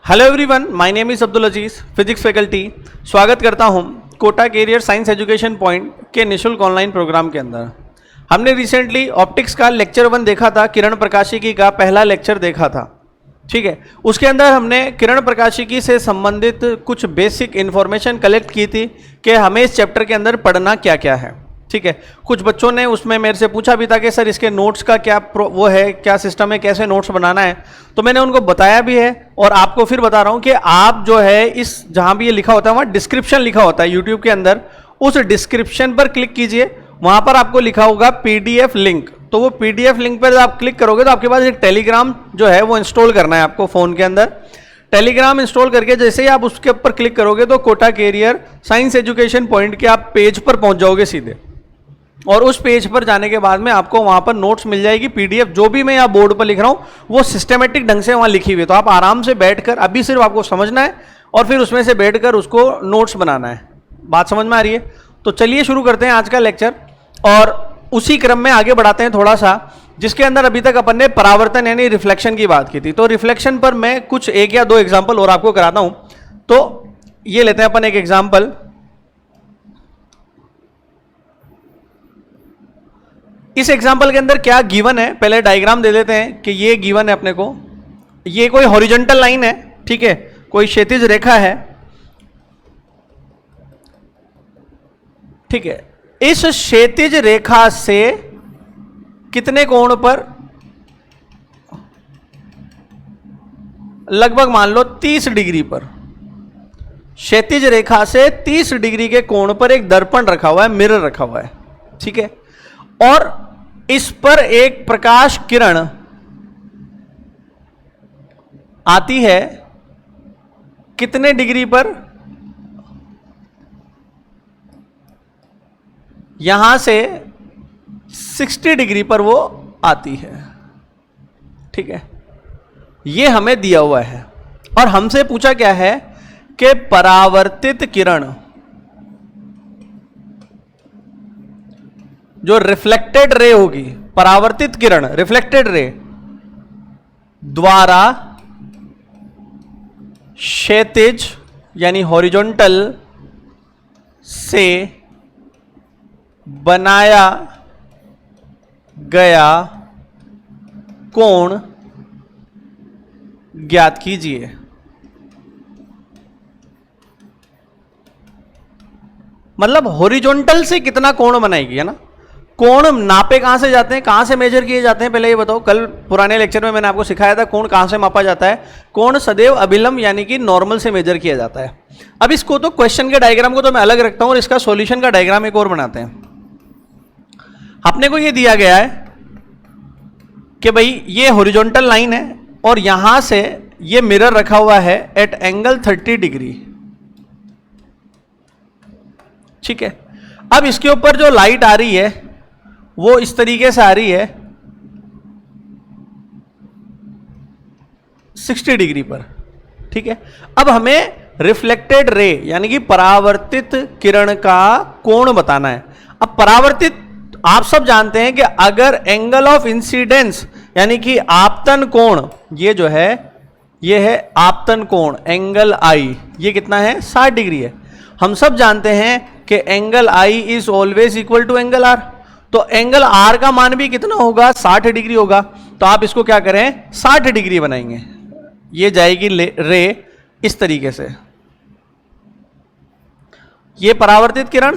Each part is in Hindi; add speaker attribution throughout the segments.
Speaker 1: Hello everyone, my name is Abdul Aziz, physics faculty. स्वागत करता हूं Kota career science education point के निःशुल्क ऑनलाइन प्रोग्राम के अंदर। हमने रिसेंटली ऑप्टिक्स का लेक्चर 1 देखा था, किरण प्रकाशिकी का पहला लेक्चर देखा था। ठीक है, उसके अंदर हमने किरण प्रकाशिकी से संबंधित कुछ बेसिक इन्फॉर्मेशन कलेक्ट की थी कि हमें इस चैप्टर के अंदर पढ़ना क्या क्या है। ठीक है, कुछ बच्चों ने उसमें मेरे से पूछा भी था कि सर इसके नोट्स का क्या वो है, क्या सिस्टम है, कैसे नोट्स बनाना है। तो मैंने उनको बताया भी है और आपको फिर बता रहा हूं कि आप जो है इस जहां भी ये लिखा होता है वहां डिस्क्रिप्शन लिखा होता है यूट्यूब के अंदर, उस डिस्क्रिप्शन पर क्लिक कीजिए। वहां पर आपको लिखा होगा पीडीएफ लिंक, तो वो पीडीएफ लिंक पर आप क्लिक करोगे तो आपके पास एक टेलीग्राम जो है वो इंस्टॉल करना है आपको फ़ोन के अंदर। टेलीग्राम इंस्टॉल करके जैसे ही आप उसके ऊपर क्लिक करोगे तो Kota career science education point के आप पेज पर पहुंच जाओगे सीधे, और उस पेज पर जाने के बाद में आपको वहां पर नोट्स मिल जाएगी। पीडीएफ जो भी मैं यहाँ बोर्ड पर लिख रहा हूं वो सिस्टमेटिक ढंग से वहां लिखी हुई है, तो आप आराम से बैठकर अभी सिर्फ आपको समझना है और फिर उसमें से बैठकर उसको नोट्स बनाना है। बात समझ में आ रही है? तो चलिए शुरू करते हैं आज का लेक्चर और उसी क्रम में आगे बढ़ाते हैं थोड़ा सा, जिसके अंदर अभी तक अपन ने परावर्तन यानी रिफ्लेक्शन की बात की थी। तो रिफ्लेक्शन पर मैं कुछ एक या दो एग्जाम्पल और आपको कराता हूं। तो ये लेते हैं अपन एक एग्जाम्पल। इस एग्जाम्पल के अंदर क्या गिवन है, पहले डायग्राम दे देते हैं कि ये गिवन है अपने को। ये कोई हॉरिजॉन्टल लाइन है, ठीक है, कोई क्षैतिज रेखा है, ठीक है। इस क्षैतिज रेखा से कितने कोण पर, लगभग मान लो 30 डिग्री पर, क्षैतिज रेखा से 30 डिग्री के कोण पर एक दर्पण रखा हुआ है, मिरर रखा हुआ है, ठीक है। और इस पर एक प्रकाश किरण आती है कितने डिग्री पर, यहां से 60 डिग्री पर वो आती है, ठीक है। ये हमें दिया हुआ है और हमसे पूछा क्या है कि परावर्तित किरण, जो रिफ्लेक्टेड रे होगी, परावर्तित किरण रिफ्लेक्टेड रे द्वारा क्षैतिज यानी हॉरिजॉन्टल से बनाया गया कोण ज्ञात कीजिए। मतलब हॉरिजॉन्टल से कितना कोण बनाएगी, है ना। कोण नापे कहां से जाते हैं, कहां से मेजर किए जाते हैं, पहले ये बताओ। कल पुराने लेक्चर में मैंने आपको सिखाया था कोण कहां से मापा जाता है। कोण सदैव अभिलंब यानी कि नॉर्मल से मेजर किया जाता है। अब इसको तो क्वेश्चन के डायग्राम को तो मैं अलग रखता हूं और इसका सॉल्यूशन का डायग्राम एक और बनाते हैं। अपने को ये दिया गया है कि भाई ये हॉरिजॉन्टल लाइन है और यहां से ये मिरर रखा हुआ है एट एंगल 30 डिग्री, ठीक है। अब इसके ऊपर जो लाइट आ रही है वो इस तरीके से आ रही है 60 डिग्री पर, ठीक है। अब हमें रिफ्लेक्टेड रे यानी कि परावर्तित किरण का कोण बताना है। अब परावर्तित आप सब जानते हैं कि अगर एंगल ऑफ इंसिडेंस यानी कि आपतन कोण, ये जो है ये है आपतन कोण, एंगल आई, ये कितना है 60 डिग्री है। हम सब जानते हैं कि angle I is always equal to angle R, तो एंगल आर का मान भी कितना होगा 60 डिग्री होगा। तो आप इसको क्या करें 60 डिग्री बनाएंगे, ये जाएगी रे इस तरीके से। ये परावर्तित किरण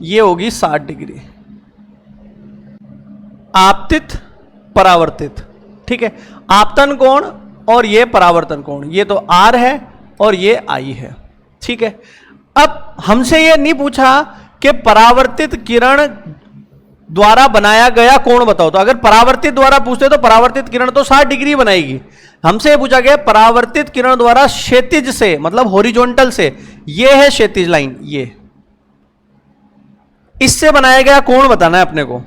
Speaker 1: ये होगी 60 डिग्री, आपतित परावर्तित, ठीक है। आपतन कोण और ये परावर्तन कोण, ये तो आर है और ये आई है, ठीक है। अब हमसे ये नहीं पूछा कि परावर्तित किरण द्वारा बनाया गया कोण बताओ। तो अगर परावर्तित द्वारा पूछते तो परावर्तित किरण तो 60 डिग्री बनाएगी। हमसे पूछा गया परावर्तित किरण द्वारा क्षैतिज से, मतलब हॉरिजॉन्टल से, ये है क्षैतिज लाइन, ये इससे बनाया गया कोण बताना है अपने को।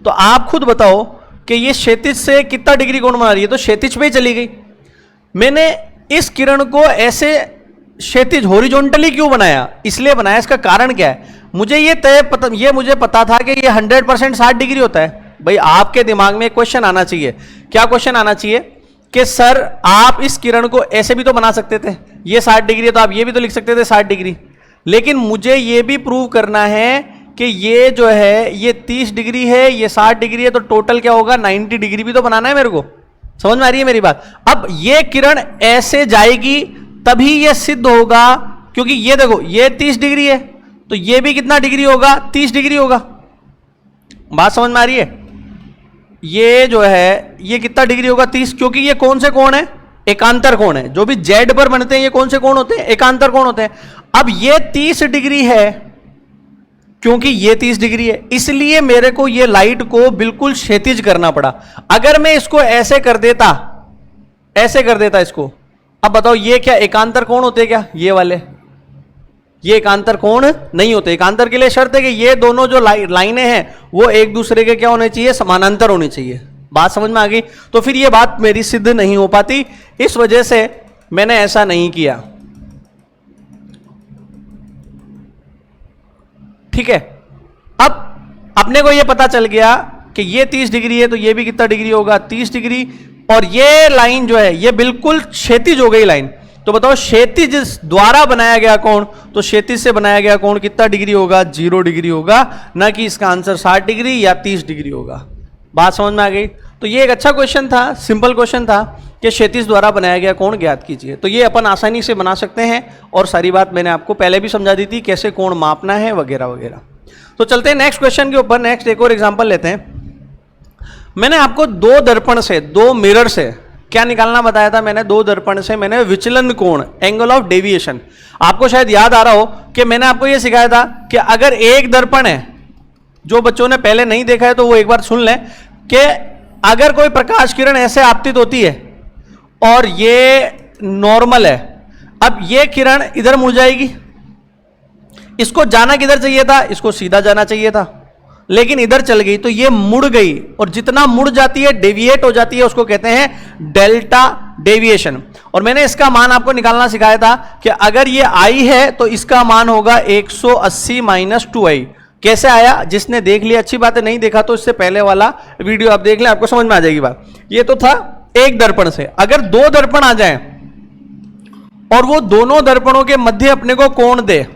Speaker 1: तो आप खुद बताओ कि ये क्षैतिज से कितना डिग्री कोण बना रही है, तो क्षैतिज पे ही चली गई। मैंने इस किरण को ऐसे क्षैतिज हॉरिजॉन्टली क्यों बनाया, इसलिए बनाया, इसका कारण क्या है। मुझे ये मुझे पता था कि ये 100% 60 डिग्री होता है। भाई आपके दिमाग में एक क्वेश्चन आना चाहिए, क्या क्वेश्चन आना चाहिए कि सर आप इस किरण को ऐसे भी तो बना सकते थे, ये 60 डिग्री है तो आप ये भी तो लिख सकते थे 60 डिग्री, लेकिन मुझे ये भी प्रूव करना है कि ये जो है ये 30 डिग्री है, ये 60 डिग्री है, तो टोटल क्या होगा 90 डिग्री भी तो बनाना है मेरे को। समझ में आ रही है मेरी बात? अब ये किरण ऐसे जाएगी तभी ये सिद्ध होगा, क्योंकि ये देखो ये 30 डिग्री है तो ये भी कितना डिग्री होगा, 30 डिग्री होगा। बात समझ में आ रही है? ये जो है ये कितना डिग्री होगा, 30, क्योंकि ये कौन से कोण है, एकांतर कोण है। जो भी जेड पर बनते हैं ये कौन से कोण होते हैं, एकांतर कोण होते हैं। अब ये 30 डिग्री है क्योंकि ये 30 डिग्री है, इसलिए मेरे को ये लाइट को बिल्कुल क्षैतिज करना पड़ा। अगर मैं इसको ऐसे कर देता, ऐसे कर देता इसको, अब बताओ ये क्या एकांतर कोण होते क्या, ये वाले? ये एकांतर कोण नहीं होते। एकांतर के लिए शर्त है कि ये दोनों जो लाइनें हैं वो एक दूसरे के क्या होने चाहिए, समानांतर होनी चाहिए। बात समझ में आ गई? तो फिर ये बात मेरी सिद्ध नहीं हो पाती, इस वजह से मैंने ऐसा नहीं किया। ठीक है, अब अपने को ये पता चल गया कि ये 30 डिग्री है तो ये भी कितना डिग्री होगा, 30 डिग्री, और ये लाइन जो है ये बिल्कुल क्षैतिज हो गई लाइन। तो बताओ क्षैतिज द्वारा बनाया गया कोण, तो क्षैतिज से बनाया गया कोण कितना डिग्री होगा, 0 डिग्री होगा, ना कि इसका आंसर 60 डिग्री या 30 डिग्री होगा। बात समझ में आ गई? तो ये एक अच्छा क्वेश्चन था, सिंपल क्वेश्चन था कि क्षैतिज द्वारा बनाया गया कोण ज्ञात कीजिए। तो ये अपन आसानी से बना सकते हैं, और सारी बात मैंने आपको पहले भी समझा दी थी कैसे कोण मापना है वगैरह वगैरह। तो चलते हैं नेक्स्ट क्वेश्चन के ऊपर। नेक्स्ट एक और एग्जांपल लेते हैं। मैंने आपको दो दर्पण से, दो मिरर से क्या निकालना बताया था? मैंने दो दर्पण से मैंने विचलन कोण, एंगल ऑफ डेविएशन। आपको शायद याद आ रहा हो कि मैंने आपको यह सिखाया था कि अगर एक दर्पण है, जो बच्चों ने पहले नहीं देखा है तो वो एक बार सुन लें, कि अगर कोई प्रकाश किरण ऐसे आपतित होती है और ये नॉर्मल है, अब ये किरण इधर मुड़ जाएगी, इसको जाना किधर चाहिए था, इसको सीधा जाना चाहिए था, लेकिन इधर चल गई तो ये मुड़ गई, और जितना मुड़ जाती है डेविएट हो जाती है उसको कहते हैं डेल्टा डेविएशन। और मैंने इसका मान आपको निकालना सिखाया था कि अगर ये आई है तो इसका मान होगा 180 माइनस 2i। कैसे आया? जिसने देख लिया अच्छी बात है, नहीं देखा तो इससे पहले वाला वीडियो आप देख लें, आपको समझ में आ जाएगी बात। ये तो था एक दर्पण से। अगर दो दर्पण आ जाएं और वो दोनों दर्पणों के मध्य अपने को कोण दे,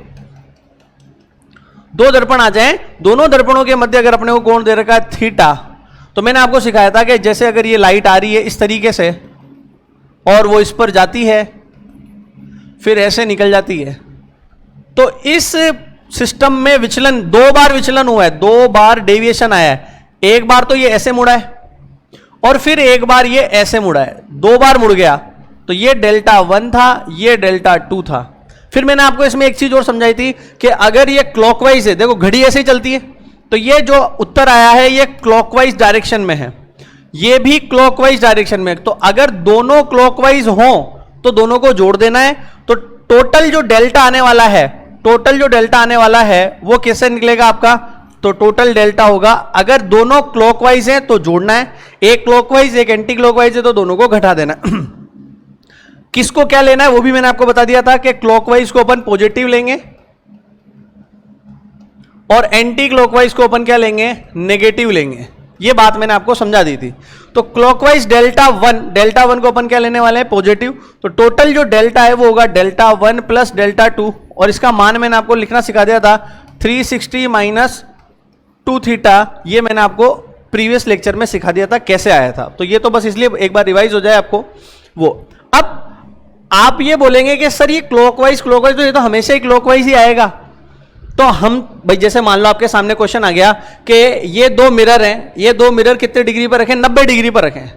Speaker 1: दो दर्पण आ जाएं, दोनों दर्पणों के मध्य अगर अपने को कोण दे रखा है थीटा, तो मैंने आपको सिखाया था कि जैसे अगर ये लाइट आ रही है इस तरीके से और वो इस पर जाती है फिर ऐसे निकल जाती है, तो इस सिस्टम में विचलन, दो बार विचलन हुआ है, दो बार डेविएशन आया है। एक बार तो ये ऐसे मुड़ा है और फिर एक बार ये ऐसे मुड़ा है, दो बार मुड़ गया, तो ये डेल्टा 1 था, ये डेल्टा 2 था। फिर मैंने आपको इसमें एक चीज और समझाई थी कि अगर ये क्लॉकवाइज है, देखो घड़ी ऐसे ही चलती है, तो ये जो उत्तर आया है ये क्लॉकवाइज डायरेक्शन में है, ये भी क्लॉकवाइज डायरेक्शन में। तो अगर दोनों क्लॉकवाइज हों तो दोनों को जोड़ देना है, तो टोटल जो डेल्टा आने वाला है, टोटल जो डेल्टा आने वाला है वो कैसे निकलेगा आपका? तो टोटल डेल्टा होगा, अगर दोनों क्लॉकवाइज हैं तो जोड़ना है, एक क्लॉकवाइज एक एंटी क्लॉकवाइज है तो दोनों को घटा देना। किसको क्या लेना है वो भी मैंने आपको बता दिया था कि क्लॉकवाइज को अपन पॉजिटिव लेंगे और एंटी क्लॉकवाइज को अपन क्या लेंगे? नेगेटिव लेंगे। ये बात मैंने आपको समझा दी थी। तो क्लॉकवाइज डेल्टा 1 को अपन क्या लेने वाले हैं? पॉजिटिव। तो टोटल जो डेल्टा है वो होगा डेल्टा 1 प्लस डेल्टा 2, और इसका मान मैंने आपको लिखना सिखा दिया था 360 माइनस 2 थीटा। ये मैंने आपको प्रीवियस लेक्चर में सिखा दिया था कैसे आया था, तो ये तो बस इसलिए एक बार रिवाइज हो जाए आपको वो। अब आप ये बोलेंगे कि सर ये क्लॉकवाइज तो ये तो हमेशा ही क्लॉकवाइज ही आएगा। तो हम भाई जैसे मान लो आपके सामने क्वेश्चन आ गया कि ये दो मिरर हैं, ये दो मिरर कितने डिग्री पर रखें? 90 डिग्री पर रखें,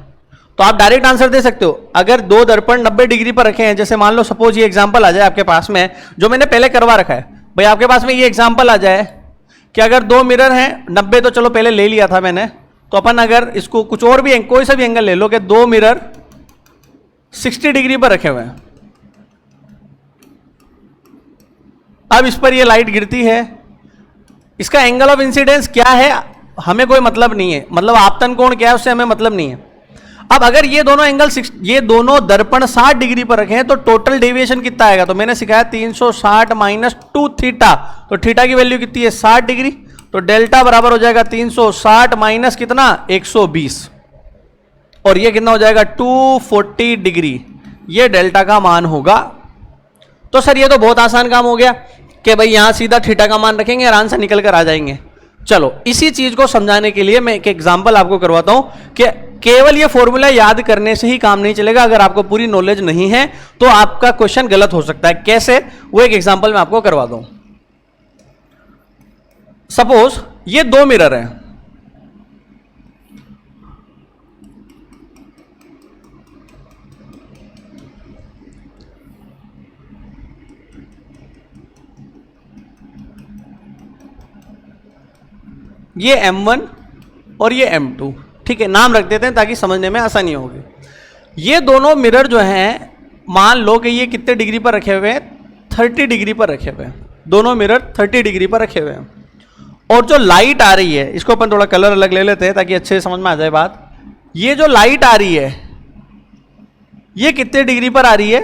Speaker 1: तो आप डायरेक्ट आंसर दे सकते हो। अगर दो दर्पण 90 डिग्री पर रखे हैं, जैसे मान लो सपोज ये एग्जांपल आ जाए आपके पास में, जो मैंने पहले करवा रखा है, भाई आपके पास में ये एग्जांपल आ जाए कि अगर दो मिरर हैं 90, तो चलो पहले ले लिया था मैंने, तो अपन अगर इसको कुछ और भी कोई सा भी एंगल ले लो कि दो मिरर 60 डिग्री पर रखे हुए हैं, अब इस पर ये लाइट गिरती है, इसका एंगल ऑफ इंसिडेंस क्या है हमें कोई मतलब नहीं है, मतलब आपतन कोण क्या है उससे हमें मतलब नहीं है। अब अगर ये दोनों एंगल ये दोनों दर्पण 60 डिग्री पर रखे हैं तो टोटल डेविएशन कितना आएगा? तो मैंने सिखाया 360 माइनस 2 थीटा, तो थीटा की वैल्यू कितनी है? 60 डिग्री। तो डेल्टा बराबर हो जाएगा 360 माइनस कितना? 120। और ये कितना हो जाएगा 240 डिग्री, ये डेल्टा का मान होगा। तो सर ये तो बहुत आसान काम हो गया कि भाई यहां सीधा थीटा का मान रखेंगे और आंसर निकल कर आ जाएंगे। चलो इसी चीज को समझाने के लिए मैं एक एग्जांपल आपको करवाता हूं कि केवल ये फॉर्मूला याद करने से ही काम नहीं चलेगा, अगर आपको पूरी नॉलेज नहीं है तो आपका क्वेश्चन गलत हो सकता है। कैसे, वो एक एग्जांपल मैं आपको करवा दूं। सपोज ये दो मिरर हैं, ये M1 और ये M2, ठीक है, नाम रख देते हैं ताकि समझने में आसानी होगी। ये दोनों मिरर जो हैं, मान लो कि ये कितने डिग्री पर रखे हुए हैं, 30 डिग्री पर रखे हुए हैं, दोनों मिरर 30 डिग्री पर रखे हुए हैं। और जो लाइट आ रही है, इसको अपन थोड़ा कलर अलग ले लेते हैं ताकि अच्छे समझ में आ जाए बात। ये जो लाइट आ रही है ये कितने डिग्री पर आ रही है,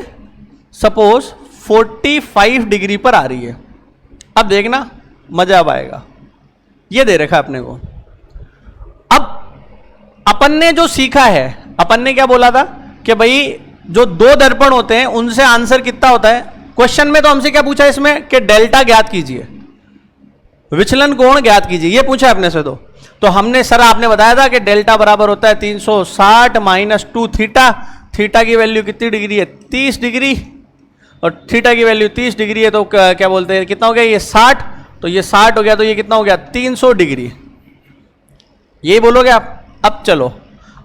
Speaker 1: सपोज 45 डिग्री पर आ रही है। अब देखना मजा अब आएगा। ये दे रखा है अपने को। अब अपन ने जो सीखा है, अपन ने क्या बोला था कि भाई जो दो दर्पण होते हैं उनसे आंसर कितना होता है। क्वेश्चन में तो हमसे क्या पूछा इसमें कि डेल्टा ज्ञात कीजिए, विचलन कोण ज्ञात कीजिए, ये पूछा अपने से। तो हमने सर आपने बताया था कि डेल्टा बराबर होता है 360 माइनस 2 थीटा। थीटा की वैल्यू कितनी डिग्री है, 30 डिग्री, और थीटा की वैल्यू 30 डिग्री है तो क्या बोलते हैं, कितना हो गया ये 60, तो ये 60 हो गया, तो ये कितना हो गया 300 डिग्री। यही बोलोगे आप। अब चलो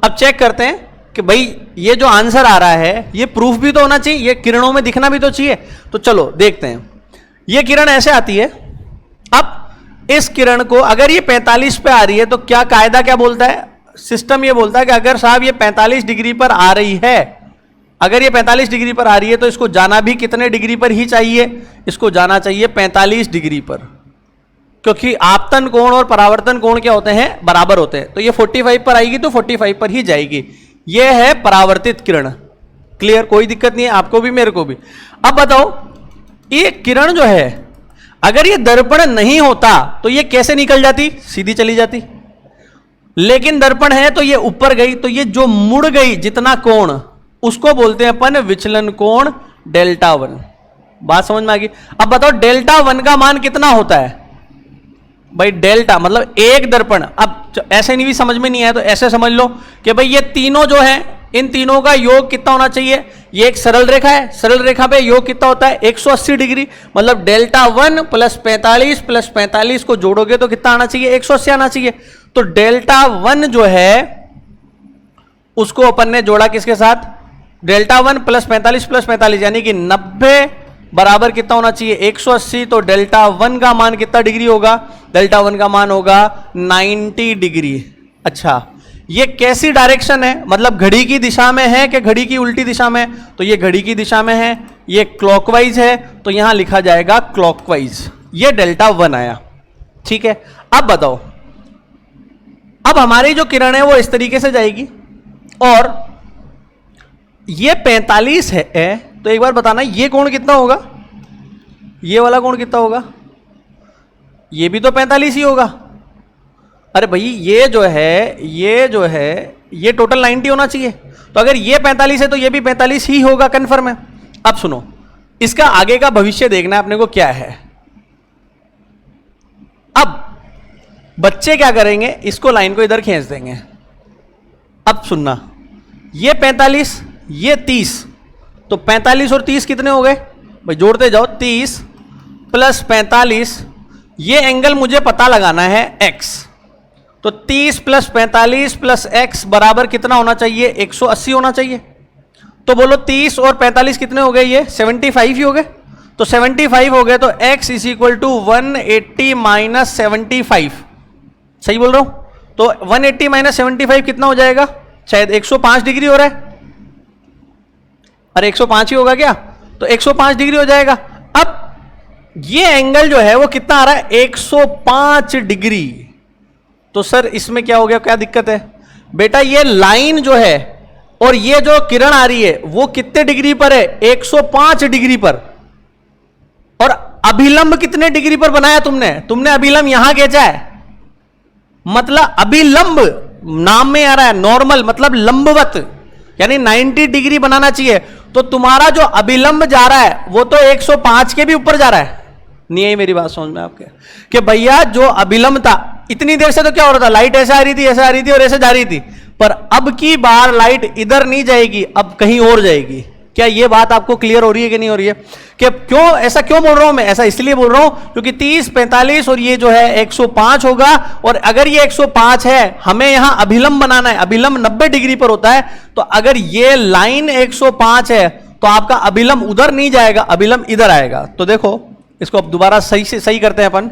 Speaker 1: अब चेक करते हैं कि भाई ये जो आंसर आ रहा है ये प्रूफ भी तो होना चाहिए, ये किरणों में दिखना भी तो चाहिए। तो चलो देखते हैं। ये किरण ऐसे आती है। अब इस किरण को अगर ये 45 पे आ रही है तो क्या कायदा क्या बोलता है, सिस्टम ये बोलता है कि अगर साहब ये 45 डिग्री पर आ रही है, अगर ये 45 डिग्री पर आ रही है तो इसको जाना भी कितने डिग्री पर ही चाहिए, इसको जाना चाहिए 45 डिग्री पर, क्योंकि आपतन कोण और परावर्तन कोण क्या होते हैं, बराबर होते हैं। तो ये 45 पर आएगी तो 45 पर ही जाएगी। ये है परावर्तित किरण। क्लियर, कोई दिक्कत नहीं है आपको भी मेरे को भी। अब बताओ ये किरण जो है अगर ये दर्पण नहीं होता तो ये कैसे निकल जाती, सीधी चली जाती। लेकिन दर्पण है तो ये ऊपर गई, तो ये जो मुड़ गई जितना कोण उसको बोलते हैं अपन विचलन कोण डेल्टा वन। बात समझ में आ गई। अब बताओ डेल्टा वन का मान कितना होता है भाई, डेल्टा मतलब एक दर्पण। अब ऐसे नहीं भी समझ में नहीं आया तो ऐसे समझ लो कि भाई ये तीनों जो है इन तीनों का योग कितना होना चाहिए। ये एक सरल रेखा है, सरल रेखा पे योग कितना होता है 180 डिग्री, मतलब डेल्टा वन प्लस 45 को जोड़ोगे तो कितना आना चाहिए 180 आना चाहिए। तो डेल्टा वन जो है उसको अपन ने जोड़ा किसके साथ, डेल्टा वन प्लस 45 यानी कि 90 बराबर कितना होना चाहिए 180। तो डेल्टा वन का मान कितना डिग्री होगा, डेल्टा वन का मान होगा 90 डिग्री। अच्छा ये कैसी डायरेक्शन है, मतलब घड़ी की दिशा में है कि घड़ी की उल्टी दिशा में, तो ये घड़ी की दिशा में है, ये क्लॉकवाइज है तो यहां लिखा जाएगा क्लॉकवाइज। ये डेल्टा वन आया, ठीक है। अब बताओ, अब हमारी जो किरण है वो इस तरीके से जाएगी और ये 45 है, तो एक बार बताना ये कोण कितना होगा, ये वाला कोण कितना होगा, ये भी तो 45 ही होगा। अरे भाई ये जो है ये टोटल 90 होना चाहिए, तो अगर ये 45 है तो ये भी 45 ही होगा, कंफर्म है। अब सुनो, इसका आगे का भविष्य देखना है अपने को क्या है। अब बच्चे क्या करेंगे, इसको लाइन को इधर खींच देंगे। अब सुनना, ये 45 ये 30, तो 45 और 30 कितने हो गए भाई, जोड़ते जाओ 30 प्लस 45, ये एंगल मुझे पता लगाना है x, तो 30 प्लस 45 प्लस x बराबर कितना होना चाहिए 180 होना चाहिए। तो बोलो 30 और 45 कितने हो गए, ये 75 ही हो गए। तो 75 हो गए तो x is equal to 180 minus 75, सही बोल रहा हूं। तो 180 माइनस 75 कितना हो जाएगा, शायद 105 डिग्री हो रहा है। अरे 105 ही होगा क्या, तो 105 डिग्री हो जाएगा। अब ये एंगल जो है वो कितना आ रहा है 105 डिग्री। तो सर इसमें क्या हो गया, क्या दिक्कत है बेटा, ये लाइन जो है और ये जो किरण आ रही है वो कितने डिग्री पर है 105 डिग्री पर। और अभिलंब कितने डिग्री पर बनाया तुमने अभिलंब यहां खींचा है, मतलब अभिलंब नाम में आ रहा है नॉर्मल मतलब लंबवत, यानी 90 डिग्री बनाना चाहिए। तो तुम्हारा जो अभिलंब जा रहा है वो तो 105 के भी ऊपर जा रहा है। नहीं आई मेरी बात समझ में आपके? कि भैया जो अभिलंब था, इतनी देर से तो क्या हो रहा था, लाइट ऐसे आ रही थी, ऐसे आ रही थी और ऐसे जा रही थी, पर अब की बार लाइट इधर नहीं जाएगी, अब कहीं और जाएगी। क्या ये बात आपको क्लियर हो रही है कि नहीं हो रही है? कि क्यों ऐसा क्यों बोल रहा हूं मैं? ऐसा इसलिए बोल रहा हूं क्योंकि 30, 45 और ये जो है 105 होगा, और अगर ये 105 है, हमें यहां अभिलंब बनाना है, अभिलंब 90 डिग्री पर होता है, तो अगर ये लाइन 105 है तो आपका अभिलंब उधर नहीं जाएगा, अभिलंब इधर आएगा। तो देखो इसको अब दोबारा सही से सही करते हैं अपन।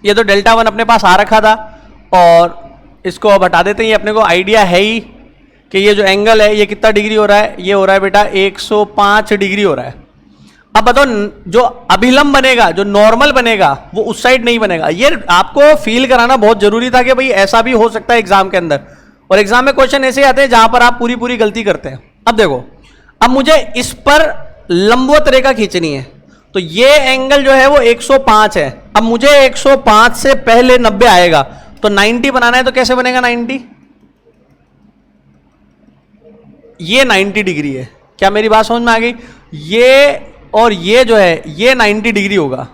Speaker 1: ये तो डेल्टा 1 अपने पास आ रखा था, और इसको अब हटा देते हैं। ये अपने को आइडिया है ही कि ये जो एंगल है ये कितना डिग्री हो रहा है, ये हो रहा है बेटा 105 डिग्री हो रहा है। अब बताओ जो अभिलंब बनेगा, जो नॉर्मल बनेगा, वो उस साइड नहीं बनेगा। ये आपको फील कराना बहुत जरूरी था कि भाई ऐसा भी हो सकता है एग्जाम के अंदर, और एग्जाम में क्वेश्चन ऐसे आते हैं जहां पर आप पूरी पूरी गलती करते हैं। अब देखो, अब मुझे इस पर लंबवत रेखा खींचनी है, तो ये एंगल जो है वो 105 है। अब मुझे 105 से पहले 90 आएगा, तो 90 बनाना है, तो कैसे बनेगा 90? ये 90 डिग्री है। क्या मेरी बात समझ में आ गई? ये और ये जो है ये 90 डिग्री होगा,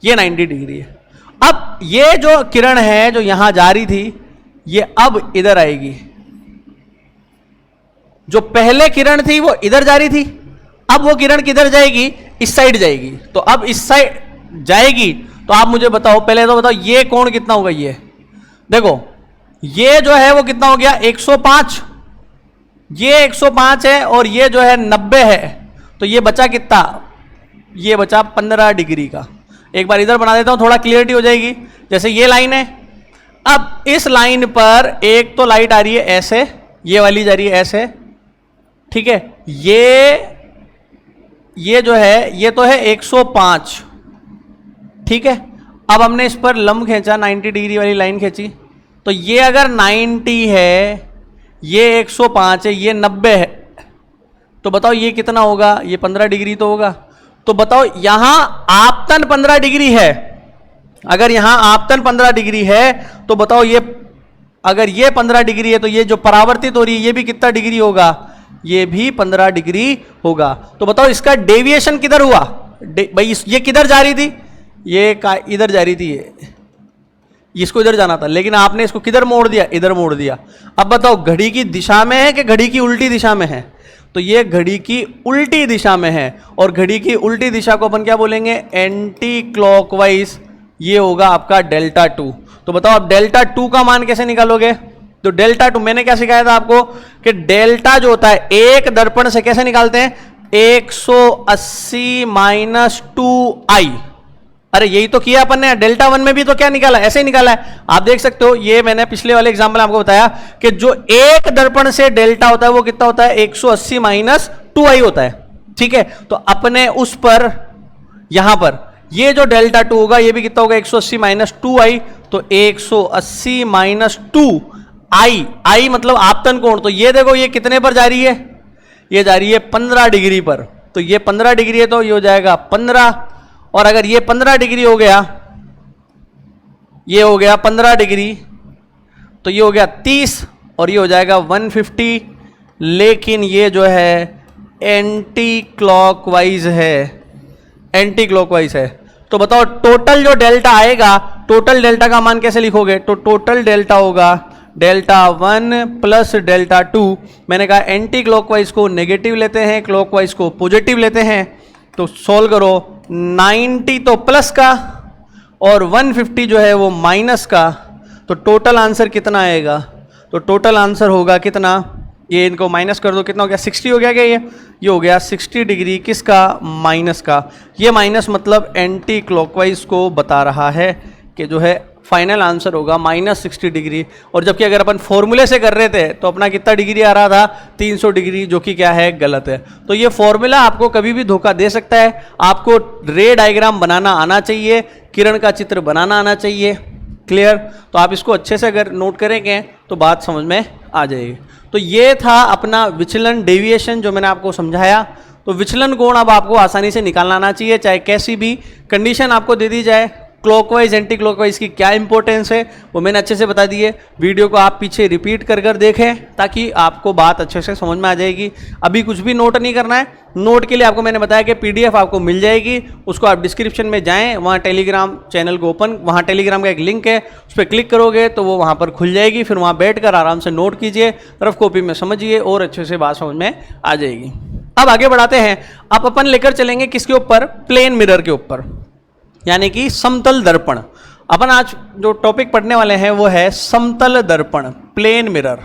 Speaker 1: ये 90 डिग्री है। अब ये जो किरण है जो यहां जा रही थी, ये अब इधर आएगी। जो पहले किरण थी वो इधर जा रही थी, अब वो किरण किधर जाएगी? इस साइड जाएगी। तो अब इस साइड जाएगी, तो आप मुझे बताओ, पहले तो बताओ ये कोण कितना होगा? ये देखो, ये जो है वो कितना हो गया? 105। ये 105 है और ये जो है 90 है, तो ये बचा कितना? ये बचा 15 डिग्री का। एक बार इधर बना देता हूं, थोड़ा क्लियरिटी हो जाएगी। जैसे ये लाइन है, अब इस लाइन पर एक तो लाइट आ रही है ऐसे, ये वाली जा रही है ऐसे, ठीक है। ये जो है ये तो है 105, ठीक है। अब हमने इस पर लंब खींचा, 90 डिग्री वाली लाइन खींची, तो ये अगर 90 है, ये 105 है, ये 90 है, तो बताओ ये कितना होगा? ये 15 डिग्री तो होगा। तो बताओ यहां आपतन 15 डिग्री है, अगर यहां आपतन 15 डिग्री है, तो बताओ ये अगर ये 15 डिग्री है, तो ये जो परावर्तित हो रही है ये भी कितना डिग्री होगा? ये भी 15 डिग्री होगा। तो बताओ इसका डेविएशन किधर हुआ? भाई ये किधर जा रही थी? ये इधर जा रही थी, ये इसको इधर जाना था, लेकिन आपने इसको किधर मोड़ दिया? इधर मोड़ दिया। अब बताओ घड़ी की दिशा में है कि घड़ी की उल्टी दिशा में है? तो ये घड़ी की उल्टी दिशा में है, और घड़ी की उल्टी दिशा को अपन क्या बोलेंगे? Anti clockwise. ये होगा आपका डेल्टा 2। तो बताओ अब डेल्टा 2 का मान कैसे निकालोगे? तो डेल्टा 2 मैंने क्या सिखाया था आपको कि डेल्टा जो होता है एक दर्पण से कैसे निकालते हैं? 180 माइनस 2i। अरे यही तो किया अपन ने। डेल्टा 1 में भी तो क्या निकाला? ऐसे ही निकाला है। आप देख सकते हो, ये मैंने पिछले वाले एग्जाम्पल आपको बताया कि जो एक दर्पण से डेल्टा होता है वो कितना होता है? 180 माइनस 2i होता है, ठीक है। तो अपने उस पर यहां पर ये जो डेल्टा 2 होगा ये भी कितना होगा? 180 माइनस 2i। तो 180 माइनस 2i मतलब आपतन कोण। तो ये देखो ये कितने पर जा रही है? ये जा रही है 15 डिग्री पर। तो ये 15 डिग्री है, तो ये हो जाएगा 15, और अगर ये 15 डिग्री हो गया, ये हो गया 15 डिग्री, तो ये हो गया 30, और ये हो जाएगा 150। लेकिन ये जो है एंटी क्लॉकवाइज है, एंटी क्लॉकवाइज है। तो बताओ टोटल जो डेल्टा आएगा, टोटल डेल्टा का मान कैसे लिखोगे? तो टोटल डेल्टा होगा डेल्टा 1 प्लस डेल्टा 2। मैंने कहा एंटी क्लॉकवाइज को नेगेटिव लेते हैं, क्लॉकवाइज को पॉजिटिव लेते हैं। तो सोल्व करो, 90 तो प्लस का और 150 जो है वो माइनस का। तो टोटल आंसर कितना आएगा? तो टोटल आंसर होगा कितना? ये इनको माइनस कर दो, कितना हो गया? 60 हो गया क्या? ये हो गया 60 डिग्री। किसका? माइनस का। ये माइनस मतलब एंटी क्लॉकवाइज को बता रहा है कि जो है फाइनल आंसर होगा -60 डिग्री। और जबकि अगर अपन फॉर्मूले से कर रहे थे तो अपना कितना डिग्री आ रहा था? 300 डिग्री, जो कि क्या है? गलत है। तो ये फॉर्मूला आपको कभी भी धोखा दे सकता है। आपको रे डायग्राम बनाना आना चाहिए, किरण का चित्र बनाना आना चाहिए, क्लियर? तो आप इसको अच्छे से अगर नोट करेंगे तो बात समझ में आ जाएगी। तो ये था अपना विचलन डेविएशन जो मैंने आपको समझाया। तो विचलन कोण अब आपको आसानी से निकालना आना चाहिए, चाहे कैसी भी कंडीशन आपको दे दी जाए। क्लॉकवाइज एंटी क्लॉकवाइज की क्या इंपॉर्टेंस है वो मैंने अच्छे से बता दी है। वीडियो को आप पीछे रिपीट कर कर देखें ताकि आपको बात अच्छे से समझ में आ जाएगी। अभी कुछ भी नोट नहीं करना है। नोट के लिए आपको मैंने बताया कि पीडीएफ आपको मिल जाएगी, उसको आप डिस्क्रिप्शन में जाएं, वहाँ टेलीग्राम चैनल को ओपन, वहाँ टेलीग्राम का एक लिंक है, उस पर क्लिक करोगे तो वो वहाँ पर खुल जाएगी। फिर वहाँ बैठकर आराम से नोट कीजिए, रफ कॉपी में समझिए और अच्छे से बात समझ में आ जाएगी। अब आगे बढ़ाते हैं। अब अपन लेकर चलेंगे किसके ऊपर? प्लेन मिरर के ऊपर, यानी कि समतल दर्पण। अपन आज जो टॉपिक पढ़ने वाले हैं वो है समतल दर्पण, प्लेन मिरर।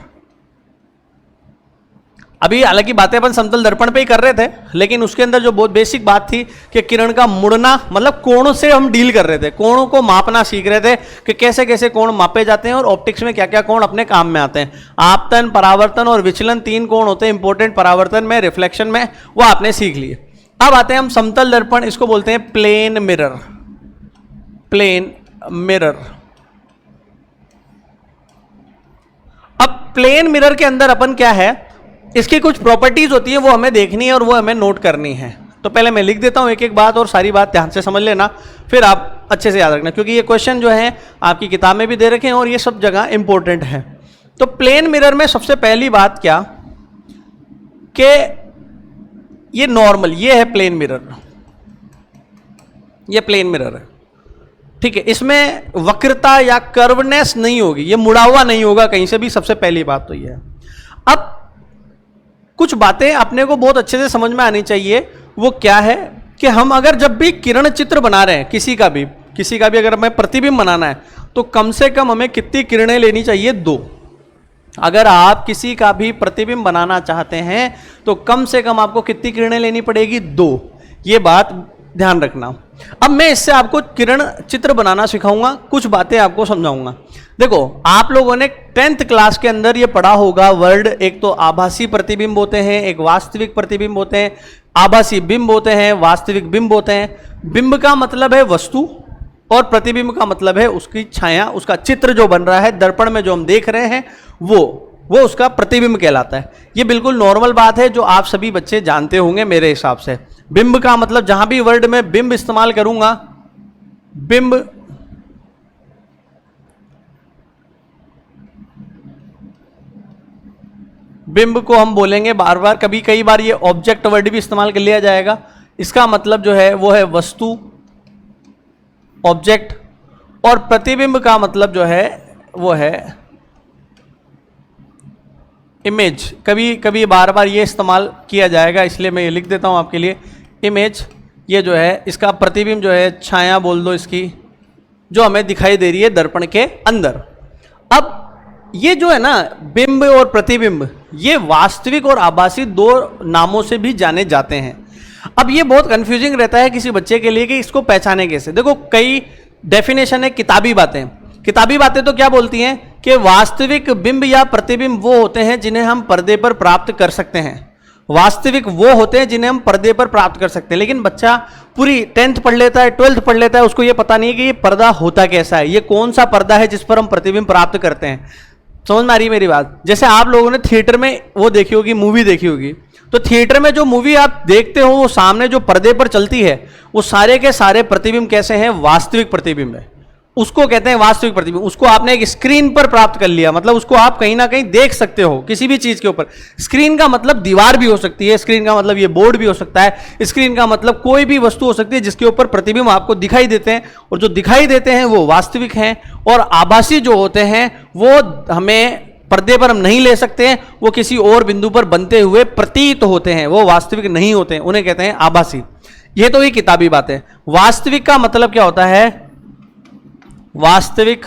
Speaker 1: अभी हालांकि बातें अपन समतल दर्पण पे ही कर रहे थे, लेकिन उसके अंदर जो बहुत बेसिक बात थी कि किरण का मुड़ना, मतलब कोणों से हम डील कर रहे थे, कोणों को मापना सीख रहे थे कि कैसे कैसे कोण मापे जाते हैं और ऑप्टिक्स में क्या क्या कोण अपने काम में आते हैं। आपतन, परावर्तन और विचलन 3 कोण होते हैं इंपॉर्टेंट परावर्तन में, रिफ्लेक्शन में, वो आपने सीख लिए। अब आते हैं हम समतल दर्पण, इसको बोलते हैं प्लेन मिरर। Plane mirror. अब प्लेन मिरर के अंदर अपन क्या है, इसकी कुछ प्रॉपर्टीज होती है वो हमें देखनी है और वो हमें नोट करनी है। तो पहले मैं लिख देता हूं एक एक बात और सारी बात ध्यान से समझ लेना, फिर आप अच्छे से याद रखना, क्योंकि ये क्वेश्चन जो है आपकी किताब में भी दे रखे हैं और ये सब जगह इंपॉर्टेंट है। तो प्लेन मिरर में सबसे पहली बात क्या कि ये नॉर्मल, ये है प्लेन मिरर, ये प्लेन मिरर है, ठीक है। इसमें वक्रता या कर्वनेस नहीं होगी, ये मुड़ा हुआ नहीं होगा कहीं से भी, सबसे पहली बात तो ये है। अब कुछ बातें अपने को बहुत अच्छे से समझ में आनी चाहिए। वो क्या है कि हम अगर जब भी किरण चित्र बना रहे हैं किसी का भी अगर हमें प्रतिबिंब बनाना है तो कम से कम हमें कितनी किरणें लेनी चाहिए? 2। अगर आप किसी का भी प्रतिबिंब बनाना चाहते हैं तो कम से कम आपको कितनी किरणें लेनी पड़ेगी? 2। ये बात ध्यान रखना। अब मैं इससे आपको किरण चित्र बनाना सिखाऊंगा, कुछ बातें आपको समझाऊंगा। देखो, आप लोगों ने 10th क्लास के अंदर ये पढ़ा होगा वर्ड, एक तो आभासी प्रतिबिंब होते हैं, एक वास्तविक प्रतिबिंब होते हैं। आभासी बिंब होते हैं, वास्तविक बिंब होते हैं। बिंब का मतलब है वस्तु और प्रतिबिंब का मतलब है उसकी छाया, उसका चित्र जो बन रहा है दर्पण में जो हम देख रहे हैं वो उसका प्रतिबिंब कहलाता है। ये बिल्कुल नॉर्मल बात है जो आप सभी बच्चे जानते होंगे मेरे हिसाब से। बिंब का मतलब, जहां भी वर्ड में बिंब इस्तेमाल करूंगा, बिंब बिंब को हम बोलेंगे बार बार, कई बार ये ऑब्जेक्ट वर्ड भी इस्तेमाल कर लिया जाएगा। इसका मतलब जो है वो है वस्तु, ऑब्जेक्ट, और प्रतिबिंब का मतलब जो है वो है इमेज। कभी बार बार ये इस्तेमाल किया जाएगा, इसलिए मैं ये लिख देता हूं आपके लिए, इमेज। ये जो है इसका प्रतिबिंब जो है, छाया बोल दो इसकी, जो हमें दिखाई दे रही है दर्पण के अंदर। अब ये जो है ना बिंब और प्रतिबिंब, ये वास्तविक और आभासी 2 नामों से भी जाने जाते हैं। अब ये बहुत कंफ्यूजिंग रहता है किसी बच्चे के लिए कि इसको पहचाने कैसे। देखो, कई डेफिनेशन है किताबी बातें। किताबी बातें तो क्या बोलती हैं कि वास्तविक बिंब या प्रतिबिंब वो होते हैं जिन्हें हम पर्दे पर प्राप्त कर सकते हैं। वास्तविक वो होते हैं जिन्हें हम पर्दे पर प्राप्त कर सकते हैं। लेकिन बच्चा पूरी 10th पढ़ लेता है, 12th पढ़ लेता है, उसको ये पता नहीं कि ये पर्दा होता कैसा है, ये कौन सा पर्दा है जिस पर हम प्रतिबिंब प्राप्त करते हैं। समझ में आ रही है मेरी बात? जैसे आप लोगों ने थिएटर में वो देखी होगी, मूवी देखी होगी, तो थिएटर में जो मूवी आप देखते हो वो सामने जो पर्दे पर चलती है वो सारे के सारे प्रतिबिंब कैसे हैं? वास्तविक प्रतिबिंब है, उसको कहते हैं वास्तविक प्रतिबिंब। उसको आपने एक स्क्रीन पर प्राप्त कर लिया, मतलब उसको आप कहीं ना कहीं देख सकते हो किसी भी चीज के ऊपर। स्क्रीन का मतलब दीवार भी हो सकती है, स्क्रीन का मतलब ये बोर्ड भी हो सकता है, स्क्रीन का मतलब कोई भी वस्तु हो सकती है जिसके ऊपर प्रतिबिंब आपको दिखाई देते हैं, और जो दिखाई देते हैं वो वास्तविक हैं। और आभासी जो होते हैं वो हमें पर्दे पर हम नहीं ले सकते हैं, वो किसी और बिंदु पर बनते हुए प्रतीत होते हैं, वो वास्तविक नहीं होते हैं, उन्हें कहते हैं आभासी। ये तो ही किताबी बात है। वास्तविक का मतलब क्या होता है? वास्तविक,